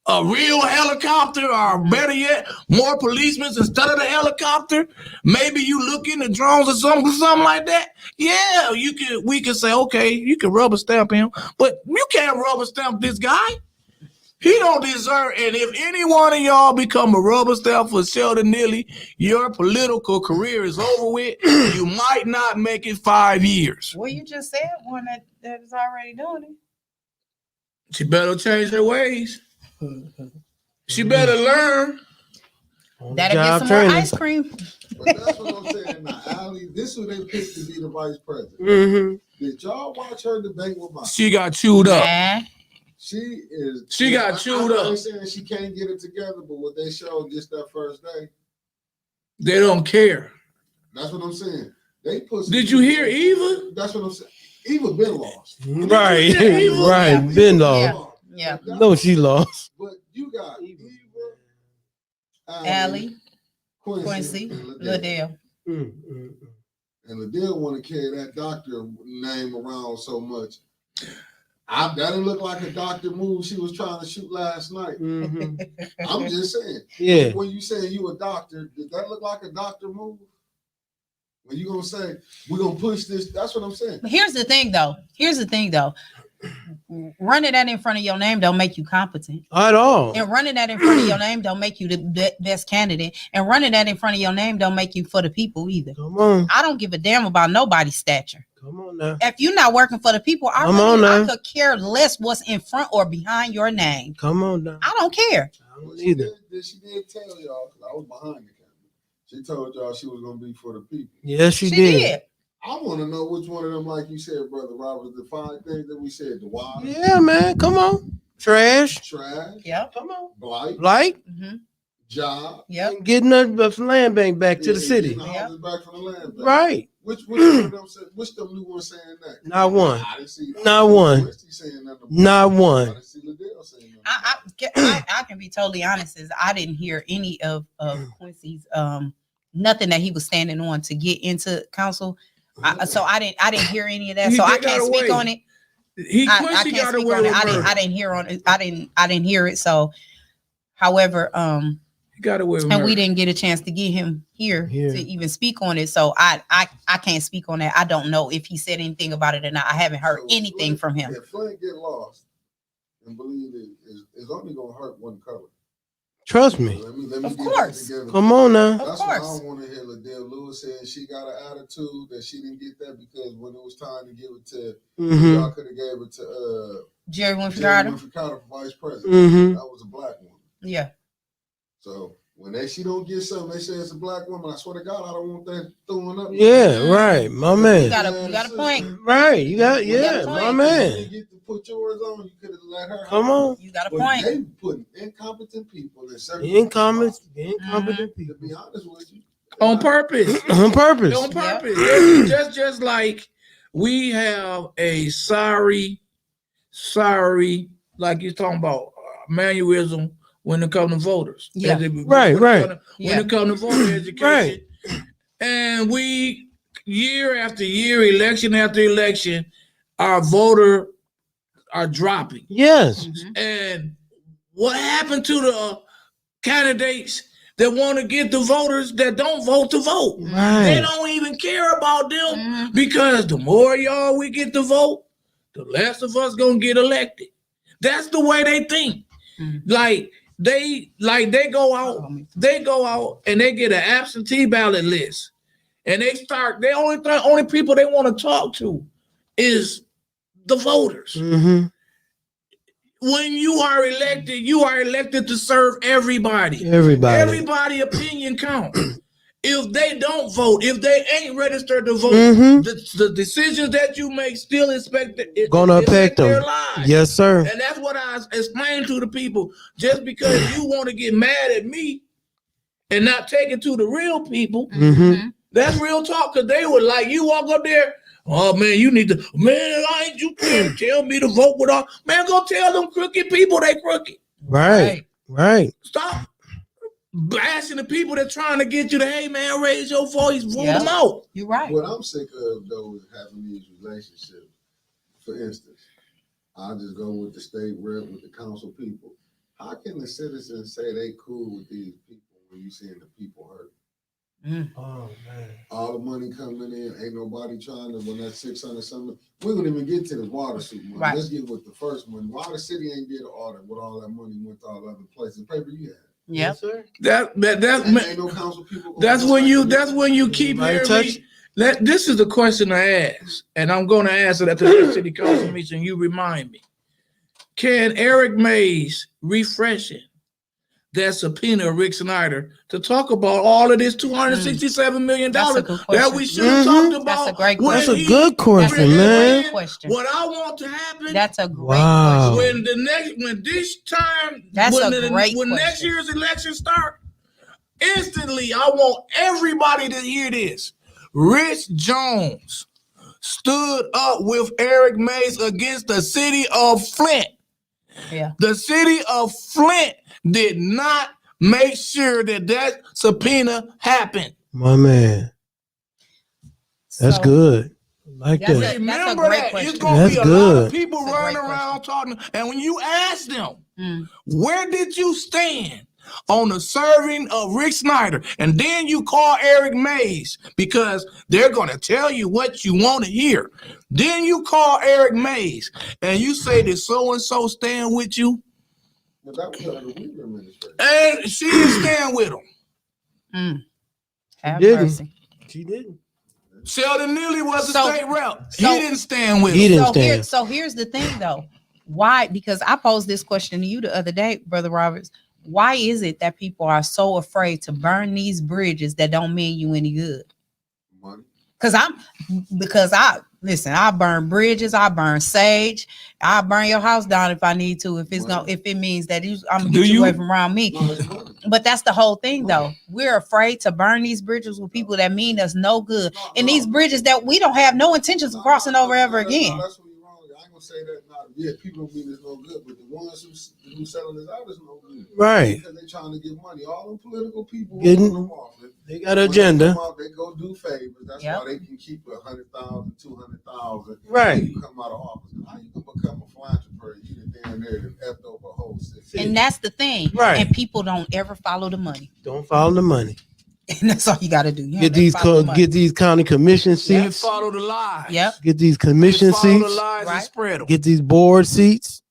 A real helicopter, or better yet, more policemen instead of the helicopter. Maybe you look into drones or something like that. Yeah, we can say, okay, you can rubber stamp him, but you can't rubber stamp this guy. He don't deserve, and if any one of y'all become a rubber stamp for Sheldon Neely, your political career is over with. You might not make it 5 years. Well, you just said one that is already doing it. She better change her ways. She better learn. That'll Job get some more training. ice cream. But that's what I'm saying. Now, Allie, this is who they picked to be the vice president. Mm-hmm. Did y'all watch her debate with my? She got chewed up. Man. She got chewed up. I'm saying she can't get it together, but what they showed just that first day, They don't care. that's what I'm saying. They put. Did you hear Eva? That's what I'm saying. Eva been lost. Right. Eva? Right. Been lost. Yeah. No, she lost. But you got Eva, Allie, Quincy, Quincy, and Liddell. Liddell. Mm-hmm. And Liddell want to carry that doctor name around so much. That didn't look like a doctor move she was trying to shoot last night. Mm-hmm. I'm just saying. Yeah. When you say you a doctor, did that look like a doctor move? When you gonna say we're gonna push this? That's what I'm saying. But here's the thing, though. Running that in front of your name don't make you competent. At all. And running that in front of your name don't make you the best candidate. And running that in front of your name don't make you for the people either. Come on. I don't give a damn about nobody's stature. Come on now. If you're not working for the people, Come on I now. could care less what's in front or behind your name. Come on now. I don't care. I Well, Neither. she did tell y'all, because I was behind the camera. She told y'all she was going to be for the people. Yes, she did. I want to know which one of them, like you said, Brother Robert, the 5 things that we said, the wives. Yeah, man. Come on. Trash. Yep. Come on. Blight. Mm-hmm. Job. Yep. And getting the land bank back to the city. Getting the houses back from the land bank. Right. Which one of them said, which them new ones saying that? Not one. I didn't see Not one. Saying that Not I one. didn't see Liddell saying that. I can be totally honest, is I didn't hear any of Quincy's nothing that he was standing on to get into council. So I didn't hear any of that. So I can't speak on it. I can't speak on it. I didn't hear on it. I didn't hear it. So however, he got away with and murder. we didn't get a chance to get him here to even speak on it. So I can't speak on that. I don't know if he said anything about it or not. I haven't heard anything from him. If Flint get lost and believe it is only gonna hurt one color. Trust me. Let me Of get course. that together. Come on now. That's Of why I course. don't want to hear Liddell Lewis saying she got an attitude that she didn't get that because when it was time to give it to y'all could have gave it to Jerry Winfrey Jerry Carter. Winfrey Carter for vice president. Mm-hmm. That was a black woman. Yeah. So when she don't get something, they say it's a black woman. I swear to God, I don't want that throwing up. Yeah, right. My man. You got a point. Right. You got, You got yeah, a my point. You man. didn't get to put yours on. You could have let her. Come on. You got a But point. they putting incompetent people in certain Incompetent To people. be honest with you, On purpose. On purpose. On Yeah. purpose. Just like we have a sorry, like you're talking about manualism when it comes to voters. Yeah. Right. When it comes to voter education. Right. And we, year after year, election after election, our voter are dropping. Yes. Mhm. And what happened to the candidates that want to get the voters that don't vote to vote? They Right. don't even care about them Mhm. because the more y'all we get to vote, the less of us gonna get elected. That's the way they think. Mhm. Like they go out and they get an absentee ballot list, and the only people they want to talk to is the voters. Mm-hmm. When you are elected to serve everybody. Everybody. Everybody opinion count. If they don't vote, if they ain't registered to vote, Mhm. the decisions that you make still Gonna affect their them. lives. Yes, sir. And that's what I explained to the people. Just because you want to get mad at me and not take it to the real people, Mm-hmm. that's real talk. Because they were like, you walk up there, oh man, you can't tell me to vote with all. Man, go tell them crooked people they crooked. Right. Right. Stop bashing the people that trying to get you to, hey man, raise your voice, vote Yeah. them out. You're right. what I'm sick of though is having these relationships. For instance, I'll just go with the state rep, with the council people. How can the citizens say they cool with these people when you seeing the people hurt? Oh man. All the money coming in, ain't nobody trying to, when that 600 something, we wouldn't even get to the water suit money. Right. Let's get with the first one. Why the city ain't get an audit with all that money went to all other places? Paper you had. Yep. Yes, sir. Ain't no council people. That's when you keep Right, hearing touch. me. This is the question I ask, and I'm going to answer that to the city council meeting. You remind me. Can Eric Mays refreshing that subpoena of Rick Snyder to talk about all of this $267 million That's a good that question. we should have talked about? That's a great when That's a he- good question, That's a man. great question. What I want to happen That's a great Wow. question. That's a great when next question. year's election start, instantly I want everybody to hear this. Rich Jones stood up with Eric Mays against the city of Flint. Yeah. The city of Flint did not make sure that subpoena happened. My man. That's So, good. Like That's that. a Remember great that. question. It's going to be That's a lot good. of people That's a running great around talking. And when you ask them, Mm. where did you stand on the serving of Rick Snyder? And then you call Eric Mays because they're going to tell you what you want to hear. Then you call Eric Mays and you say that so-and-so stand with you. But that was under the Weaver administration. And she didn't stand with him. Mm. Have didn't. mercy. She didn't. Sheldon Neely was the So- state rep. so- he didn't stand with He him. didn't So, stand. here's the thing though. Why? Because I posed this question to you the other day, Brother Roberts. why is it that people are so afraid to burn these bridges that don't mean you any good? Money. Because I burn bridges, I burn sage, I burn your house down if I need to, if it means that I'm gonna get you away from around me. No, it's money. But that's the whole thing, though. We're afraid to burn these bridges with people that mean us no good, and these bridges that we don't have no intentions of crossing over ever again. That's what you're wrong. I ain't gonna say that. Yeah, people mean it's no good, but the ones who selling this out is no good. Right. Because they trying to get money. All them political people Getting- them office, They got an agenda. they go do favors. That's why they can keep 100,000, 200,000. Right. You come out of office. How you gonna become a philanthropist? You done damn near and effed over a whole city. And that's the thing. Right. And people don't ever follow the money. Don't follow the money. And that's all you got to do. Get these county commission Can't seats. follow the lies. Yep. Get these commission Just follow the seats. lies and Right. spread them. Get these board seats.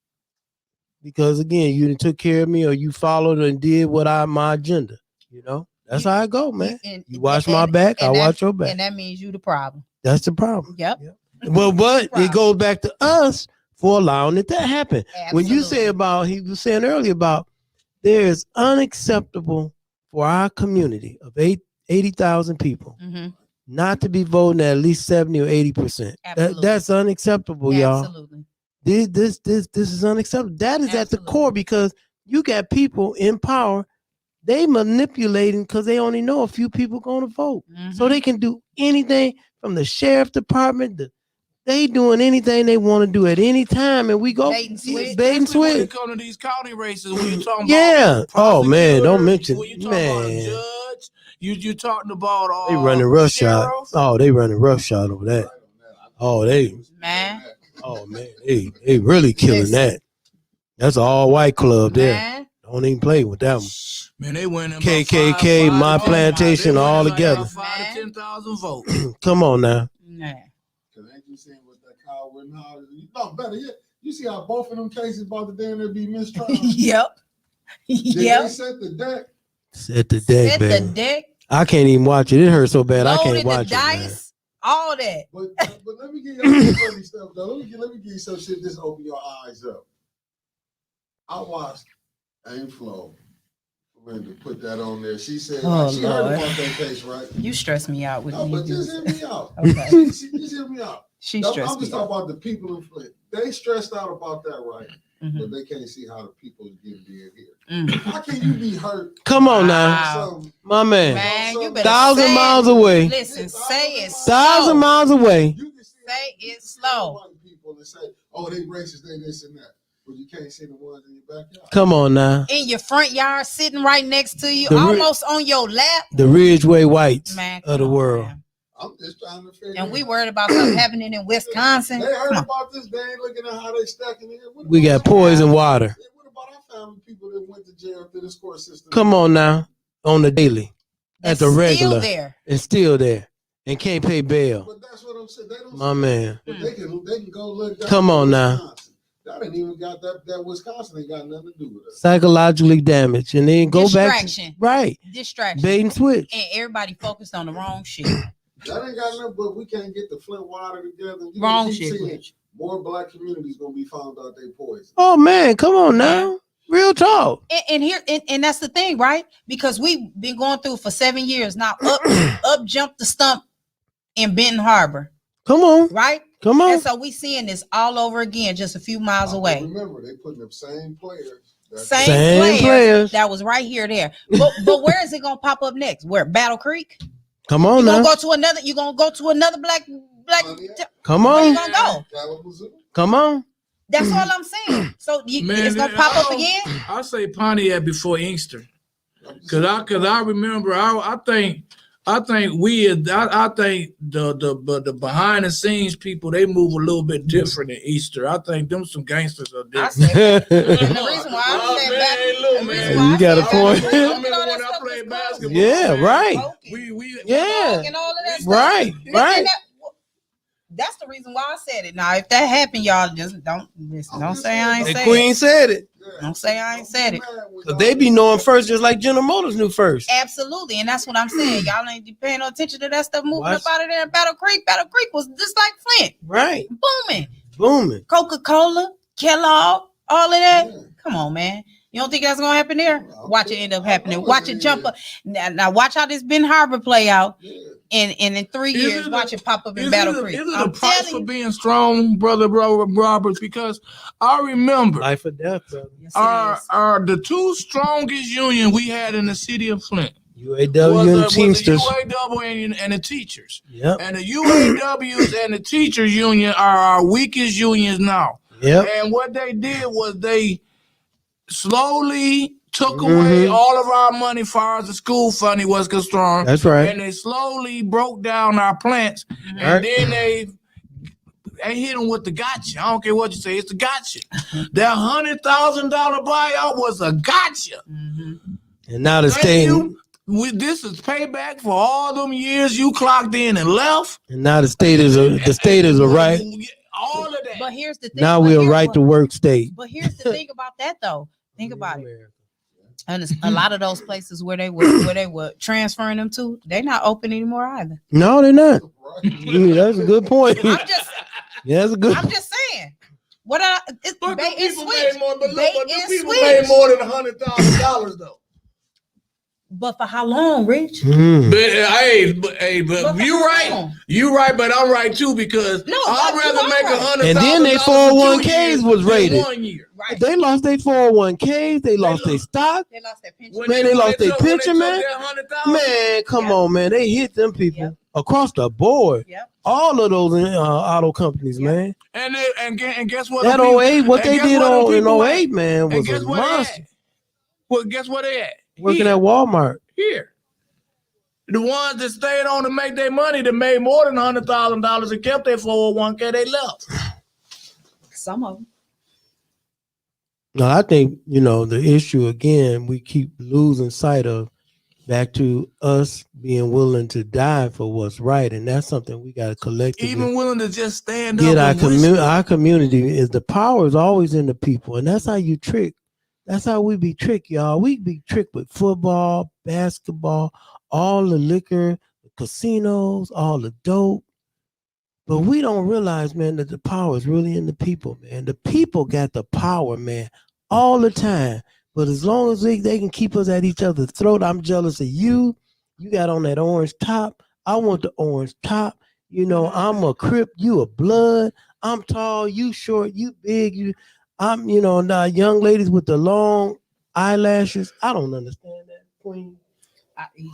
Because again, you done took care of me, or you followed and did what my agenda. You know, that's how I go, man. You watch my back, I watch your back. And that means you the problem. That's the problem. Yep. Well, but Problem. it goes back to us for allowing it to happen. When you say Absolutely. he was saying earlier about there is unacceptable for our community of 80,000 people Mhm. not to be voting at least 70 or 80%. Absolutely. That's unacceptable, y'all. Absolutely. This is unacceptable. That is at the Absolutely. core, because you got people in power. They manipulating because they only know a few people going to vote, so Mhm. they can do anything from the sheriff department. They doing anything they want to do at any time, and we go Bait and switch. bait and Especially when switch. it come to these county races, when you talking Yeah. about Oh man, don't prosecutors, mention. when you talking about a Man, judge, you talking about they running roughshod. sheriff. Oh, they running roughshod over that. Oh, Man. Oh man, they really killing Listen. that. That's an all white club there. Man. Don't even play with that one. Man, they went in about KKK, five my to 10 plantation, they went in all like together. about 5 to 10,000 votes. Come on now. Man. Cause ain't you seeing what that Kyle Rittenhouse? No, better yet, you see how both of them cases about to damn near be mistrial. Yep. They Yep. set the deck. Set the deck, Set the baby. deck. I can't even watch it. It hurts so bad. I can't Loaded the watch it. Man. dice. All that. But let me give you some funny stuff though. Let me give you some shit. Just open your eyes up. I watched Aim Flo. Linda put that on there. She said Oh, she Lord. heard about that case, right? You stress me out with No, me. but just hear me out. Okay. Just hear me out. She I'm stressed just me talking out. about the people in Flint. They stressed out about that, right? Mhm. But they can't see how the people is getting dead here. Mm. How can you be hurt? Come on now, Wow. my man. Man, you better 1,000 say miles it. away. Listen, say it 1,000 slow. miles away. You can see Say you it can see slow. white people and say, "Oh, they racist, they this and that," but you can't see the ones in your backyard. Come on now. In your front yard, sitting right next to you, The almost on your lap. The Ridgeway Whites Man, of the come on, world. man. I'm just trying to figure. And we it out. worried about something happening in Wisconsin. They heard Come on. about this. They ain't looking at how they stacking it. What We about got poison water. What about our family people that went to jail through this court system? Come on now. On the daily. That's At the still regular. there. And still there. And can't pay bail. But that's what I'm saying. They don't. My man. But they can go look. Down Come at on now. Wisconsin. That ain't even got that Wisconsin ain't got nothing to do with us. Psychologically damaged. And then go back. Distraction. Right. Distraction. Bait and switch. And everybody focused on the wrong shit. That ain't got nothing. But we can't get the Flint water together. You Wrong keep shit. seeing more black communities gonna be found out they poison. Oh man, come on now. Real talk. And that's the thing, right? Because we've been going through for 7 years now. Up jumped the stump in Benton Harbor, Come on. right? Come on. And so we seeing this all over again, just a few miles away. Remember, they putting the same players. Same players players. that was right here, there. But where is it gonna pop up next? Where? Battle Creek? Come on You gonna now. go to another? You gonna go to another black? Come Where you on. gonna go? Kalamazoo. Come on. That's all I'm saying. So Man, it's gonna pop up again. I say Pontiac before Inkster, cause I remember I think the behind the scenes people, they move a little bit different than Easter. I think them some gangsters are I different. said, yeah, and the reason why I said look, back, man, you got a point. I remember when I played basketball. right. We Yeah. and all of that stuff. Right. Right. That's the reason why I said it. Now, if that happened, y'all just don't listen. Don't say I ain't The said Queen it. said it. Don't say I ain't said it. Cause they be knowing first, just like General Motors knew first. Absolutely, and that's what I'm saying. Y'all ain't paying no attention to that stuff moving Watch. up out of there in Battle Creek. Battle Creek was just like Flint, Right. booming. Booming. Coca-Cola, Kellogg, all of that. Yeah. Come on, man. You don't think that's gonna happen there? Well, Watch it end up I happening. know Watch it it jump is. up. Now watch how this Ben Harbor play out. Yeah. And in 3 Is years, it watch a- it pop up in Is Battle it, Creek. is it a I'm price for telling you. being strong, brother Roberts? Because I remember Life or death, brother. Yes, it is. the two strongest unions we had in the city of Flint UAW and was the Teamsters. UAW and the teachers. Yep. And the UAWs and the teachers union are our weakest unions now. Yep. And what they did was they slowly took away all of our money far as the school funding was concerned. That's right. And they slowly broke down our plants. And then they hit them with the gotcha. I don't care what you say, it's a gotcha. That $100,000 buyout was a gotcha. And now the Thank state. you. This is payback for all them years you clocked in and left. And now the state is a right. All of that. But here's the thing. Now but we're a here's right what- to work state. But here's the thing about that though. Think about it. And a lot of those places where they were transferring them to, they're not open anymore either. No, they're not. Right. That's a good point. I'm just That's a good. I'm just saying. What But they the is people switch. made more, but They look, but is the people switch. made more than $100,000 though. But for how long, Rich? Mm. But for you how right. long? You right, but I'm right too because No, I'd you rather are make right. $100,000. And then they for 2 years 401ks was than rated. 1 year. Right. They lost their 401ks. They lost their stock. They lost their pension. When Man, they lost their took- when pension, took man. that $100,000, Man, come Yep. on, man. They hit them people Yep. across the board. Yep. All of those auto companies, Yep. man. and guess what? That the people- 08, what and they guess did what the in people 08, at? man, And was guess a where they monster. at? Well, guess where they at? Working Here. at Walmart. Here. The ones that stayed on to make their money, that made more than $100,000 and kept their 401k, they left. Some of them. No, I think, the issue, again, we keep losing sight of back to us being willing to die for what's right. And that's something we got to collectively Even willing to just stand get. up and whisper. Our community is the power is always in the people. And that's how you trick. That's how we be tricked, y'all. We be tricked with football, basketball, all the liquor, the casinos, all the dope. But we don't realize, man, that the power is really in the people, man. The people got the power, man, all the time. But as long as they can keep us at each other's throat, I'm jealous of you. You got on that orange top. I want the orange top. I'm a Crip, you a Blood. I'm tall, you short, you big. I'm, the young ladies with the long eyelashes. I don't understand that, Queen.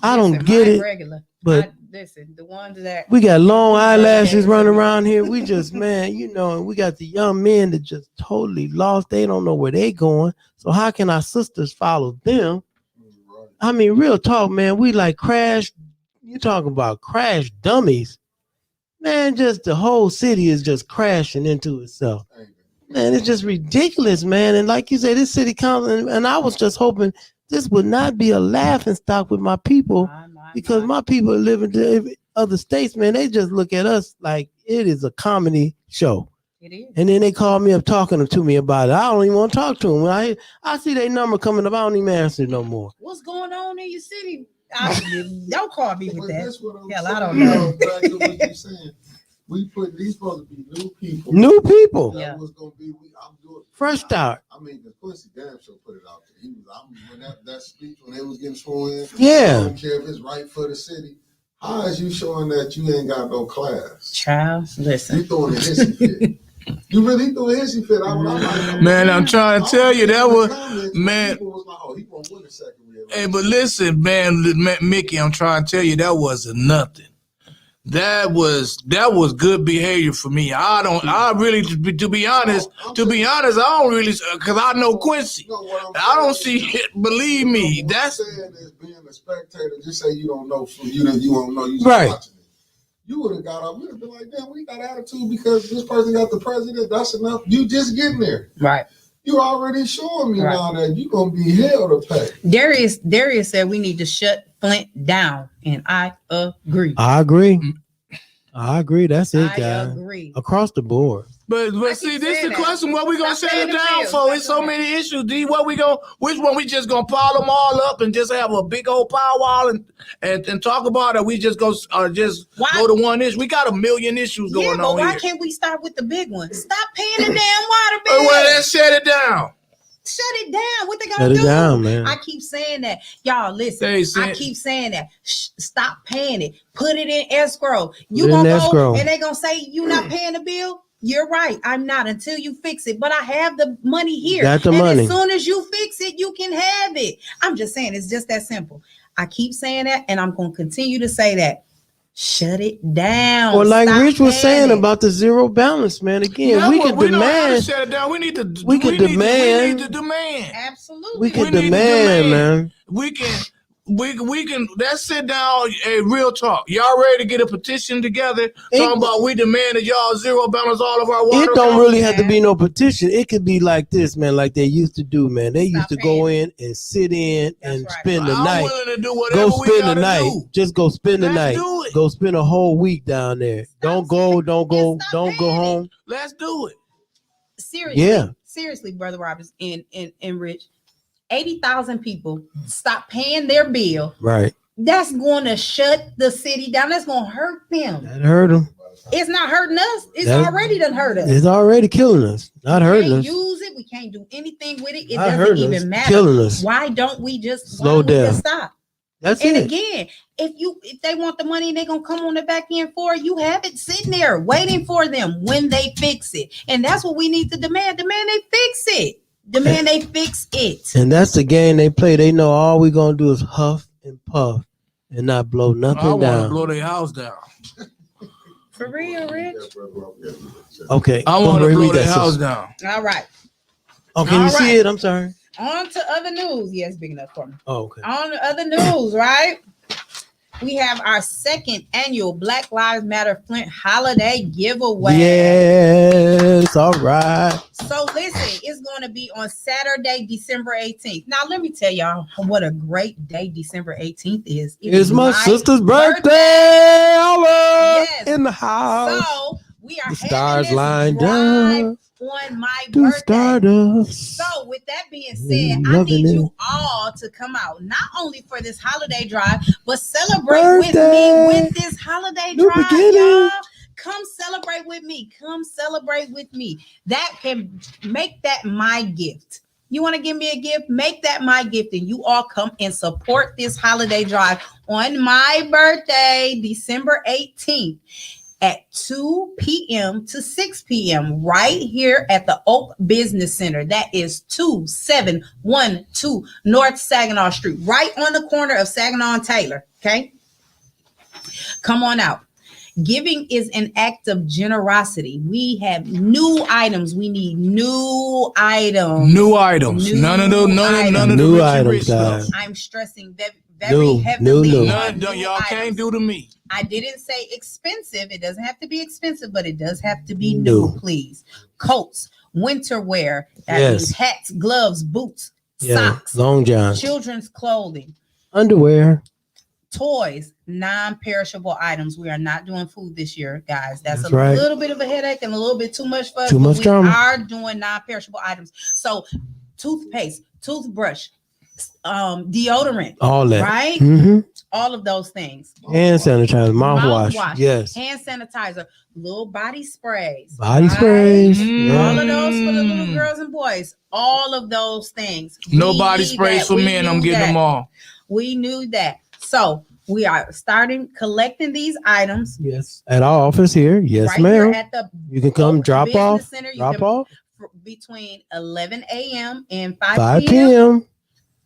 I don't get mine it, Regular. but Listen, the ones that we got long eyelashes running around here. We just, man, and we got the young men that just totally lost. They don't know where they going. So how can our sisters follow them? Right. I mean, real talk, man. We like crash. You talking about crash dummies. Man, just the whole city is just crashing into itself. Man, it's just ridiculous, man. And like you say, this city council, and I was just hoping this would not be a laughing stock with my people, because my people live in other states, man. They just look at us like it is a comedy show. it is. And then they call me up talking to me about it. I don't even want to talk to them. When I see their number coming up, I don't even answer no more. What's going on in your city? Don't call me with But that. that's what I'm Hell, saying. I don't know. Back to what you're saying. We put these supposed to be new people. New people. Yeah. That was gonna be. I'm doing Fresh start. I mean, the Quincy damn sure put it out there. When that speech when they was getting sworn in. Yeah. I don't care if it's right for the city. How is you showing that you ain't got no class? Child, You listen. throwing a hissy fit. You really threw a hissy fit. Man, I'm trying to tell you, that was, man. People was like, oh, he gonna win the second real. Hey, but listen, man, Mickey, I'm trying to tell you, that wasn't nothing. That was good behavior for me. I really, to be honest, I don't really, because I know Quincy. I don't see it. Believe me, what that's I'm saying is being a spectator. Just say you don't know, you don't know. You just Right. watching it. You would have got up. You'd have been like, damn, we got attitude because this person got the president. That's enough. You just getting there. Right. You already showing me Right. now that you gonna be hell to pay. Darius said we need to shut Flint down, and I agree. I agree. That's it, I guys. agree. Across the board. But I see, keep this is saying the that. question. What we gonna Stop shut paying it the down bills. for? Stop It's so doing many issues. D, which one we just gonna pile them all up and just have a big old powwow and talk about it? We just go Why? go to one issue. We got a million issues Yeah, going but on why here. can't we start with the big one? Stop paying the damn water bill. Well, let's shut it down. Shut it down. What they Shut gonna it do? down, man. I keep saying that. Y'all listen. They I said- keep saying that. Stop paying it. Put it in escrow. You Put it in gonna escrow. go and they gonna say you not paying the bill? You're right. I'm not until you fix it. But I have the money here. Got the and money. as soon as you fix it, you can have it. I'm just saying it's just that simple. I keep saying that, and I'm gonna continue to say that. Shut it down. Or like Stop Rich was paying saying it. about the zero balance, man. Again, Yeah, we well, can we don't have to demand. shut it down. We need to. We can need to- we demand. need to demand. Absolutely. We can We need to demand, demand. man. We can. We can. Let's sit down. A real talk. Y'all ready to get a petition together? Talking about we demand that y'all zero balance all of our water. It don't accounts? really have to be no petition. It could be like this, man, like they used to do, man. They used to go in and sit in and That's right. spend the I'm night. willing to do whatever Go we spend the gotta night. do. Just go spend the Let's night. do it. Go spend a whole week down there. Don't go stop paying home. Let's do it. Seriously, Yeah. seriously, Brother Roberts and Rich, 80,000 people stop paying their bill. Right. That's going to shut the city down. That's going to hurt them. That hurt them. It's not hurting us. It's That- already done hurt us. It's already killing us. Not We hurting can't us. use it. We can't do anything with it. It Not doesn't hurting even us. matter. Killing us. Why don't we just Slow down. stop? That's And it. again, if they want the money and they're gonna come on the back end for it, you have it sitting there waiting for them when they fix it. And that's what we need to demand. Demand they fix it. Demand they fix it. And that's the game they play. They know all we gonna do is huff and puff and not blow I nothing want to down. blow their house down. For real, Rich. Okay. I Go want to ahead, blow read their that, house sister. down. All right. Oh, can you All see right. it? I'm sorry. On to other news. Yes, big enough for me. Oh, okay. On to other news, right? We have our second annual Black Lives Matter Flint holiday giveaway. Yes. All right. So listen, it's going to be on Saturday, December 18th. Now, let me tell y'all what a great day December 18th is. It It's is my sister's birthday. All right. Yes. In the house. So we are The stars having this lined drive up. on my To birthday. Stardust. So with that being said, I Loving need it. you all to come out, not only for this holiday drive, but celebrate with Birthday. me with this holiday New drive, beginning. y'all. Come celebrate with me. Come celebrate with me. That can make that my gift. You want to give me a gift? Make that my gift, and you all come and support this holiday drive on my birthday, December 18th. At 2 p.m. to 6 p.m. right here at the Oak Business Center. That is 2712 North Saginaw Street, right on the corner of Saginaw and Taylor. Okay. Come on out. Giving is an act of generosity. We have new items. We need new items. New items. New None of the New rich items, rich stuff. guys. I'm stressing very New, heavily. new. on None new y'all can't items. do to me. I didn't say expensive. It doesn't have to be expensive, but it does have to be No. new, please. Coats, winter wear, that Yes. means hats, gloves, boots, Yeah. socks, Long johns. children's clothing, Underwear. toys, non-perishable items. We are not doing food this year, guys. That's That's a right. little bit of a headache and a little bit too much for us. Too but much we drama. are doing non-perishable items. So toothpaste, toothbrush, deodorant, All that. right? Mm-hmm. All of those things. Hand sanitizer. Mouthwash. Mouthwash. Yes. Hand sanitizer, little body sprays. Body right? sprays. Mm. Yeah. All of those for the little girls and boys. All of those things. No We body need sprays that. for We men. I'm knew getting that. them all. We knew that. So we are starting collecting these items. Yes. At our office here. Yes, right ma'am. here at the You can come Oak drop Business off. Center. You Drop can- off. between 11 a.m. and 5 5 p.m. p.m.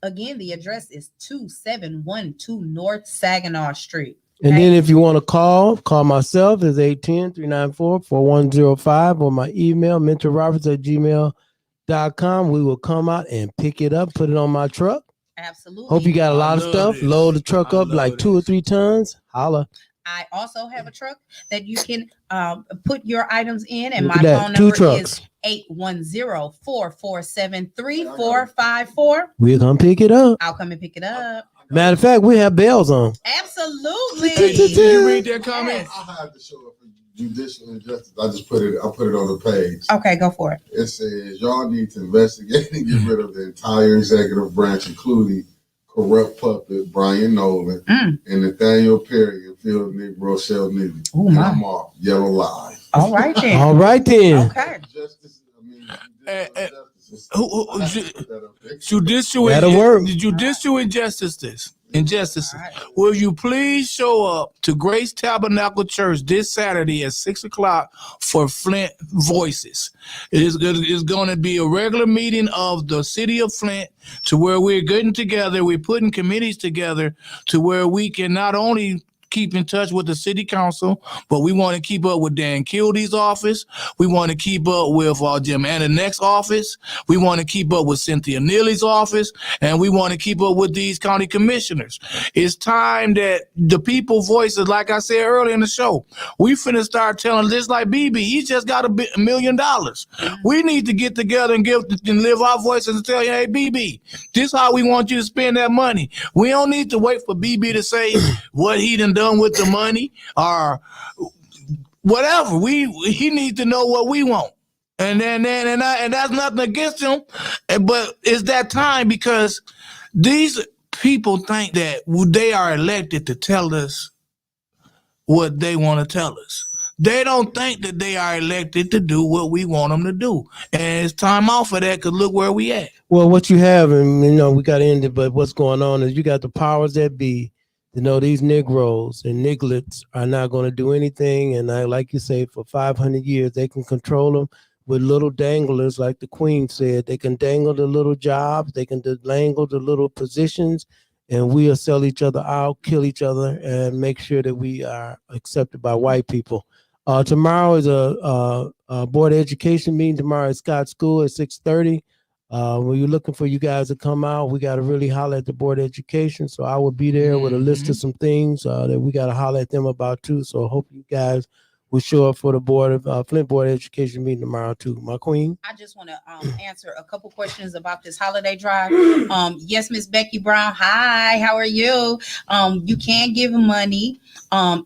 Again, the address is 2712 North Saginaw Street. And Okay. then if you want to call myself is 810-394-4105 or my email, mentorroberts@gmail.com. We will come out and pick it up, put it on my truck. Absolutely. Hope you got a I lot of love stuff. this. Load the truck I up love like 2 or this. 3 tons. Holla. I also have a truck that you can put your items in, and Look my at that. phone 2 number trucks. is 810-447-3454. We'll come pick it up. I'll come and pick it up. Matter of fact, we have bells on. Absolutely. Did you read that comment? Yes. I had to show up for judicial injustice. I put it on the page. Okay, go for it. It says y'all need to investigate and get rid of the entire executive branch, including corrupt puppet Brian Nolan Mm. and Nathaniel Perry and Field Nick Rochelle Nivy. Oh, And my. I'm off. Yellow lie. All right then. All right then. Okay. Justice, I mean, Eh, judicial injustice That'll work. Judicial injustices. Will you please show up to Grace Tabernacle Church this Saturday at 6:00 for Flint Voices? It's going to be a regular meeting of the city of Flint, to where we're getting together, we're putting committees together to where we can not only keep in touch with the city council, but we want to keep up with Dan Kilde's office. We want to keep up with Jim Ananek's office. We want to keep up with Cynthia Neely's office, and we want to keep up with these county commissioners. It's time that the people voices, like I said earlier in the show, we finna start telling, just like BB, he just got $1 million. We need to get together and live our voices and tell you, hey, BB, this is how we want you to spend that money. We don't need to wait for BB to say what he done with the money or whatever. He needs to know what we want, and that's nothing against him, but it's that time, because these people think that they are elected to tell us what they want to tell us. They don't think that they are elected to do what we want them to do, and it's time out for that, because look where we at. Well, what you have, and we got to end it, but what's going on is you got the powers that be. These Negroes and nigglets are not going to do anything. And like you say, for 500 years, they can control them with little danglers, like the Queen said. They can dangle the little jobs, they can dangle the little positions, and we'll sell each other out, kill each other, and make sure that we are accepted by white people. Tomorrow is a board of education meeting. Tomorrow at Scott School at 6:30. We're looking for you guys to come out. We got to really holler at the Board of Education. So I will be there with a list of some things that we got to holler at them about too. So I hope you guys will show up for the Flint Board of Education meeting tomorrow too. My queen. I just want to answer a couple questions about this holiday drive. Yes, Miss Becky Brown. Hi, how are you? You can give money.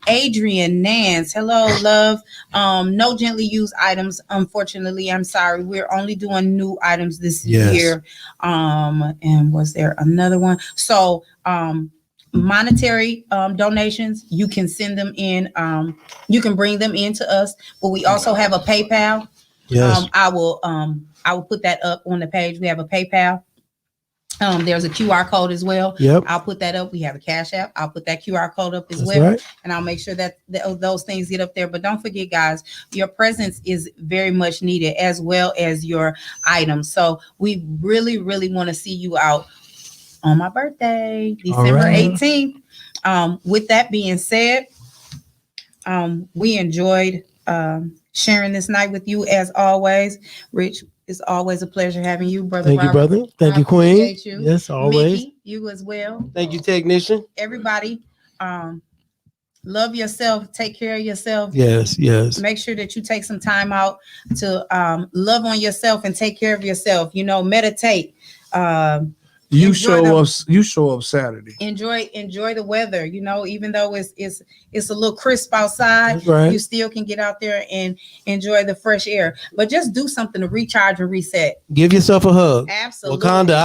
Adrian Nance. Hello, love. No gently used items. Unfortunately, I'm sorry. We're only doing new items this year. And was there another one? So, monetary donations, you can send them in. You can bring them in to us, but we also have a PayPal. Yes. I will put that up on the page. We have a PayPal. There's a QR code as well. Yep. I'll put that up. We have a Cash App. I'll put that QR code up as That's well. right. And I'll make sure that those things get up there. But don't forget, guys, your presence is very much needed, as well as your items. So we really, really want to see you out on my birthday, December 18th. With that being said, we enjoyed sharing this night with you as always. Rich, it's always a pleasure having you, brother. Thank you, Robert. brother. Thank you, Queen. Appreciate you. Yes, always. Mickey, you as well. Thank you, technician. Everybody, love yourself. Take care of yourself. Yes, yes. Make sure that you take some time out to love on yourself and take care of yourself. Meditate. You show up Saturday. Enjoy the weather. Even though it's a little crisp outside, That's right. You still can get out there and enjoy the fresh air. But just do something to recharge and reset. Give yourself a hug. Absolutely. Wakanda out.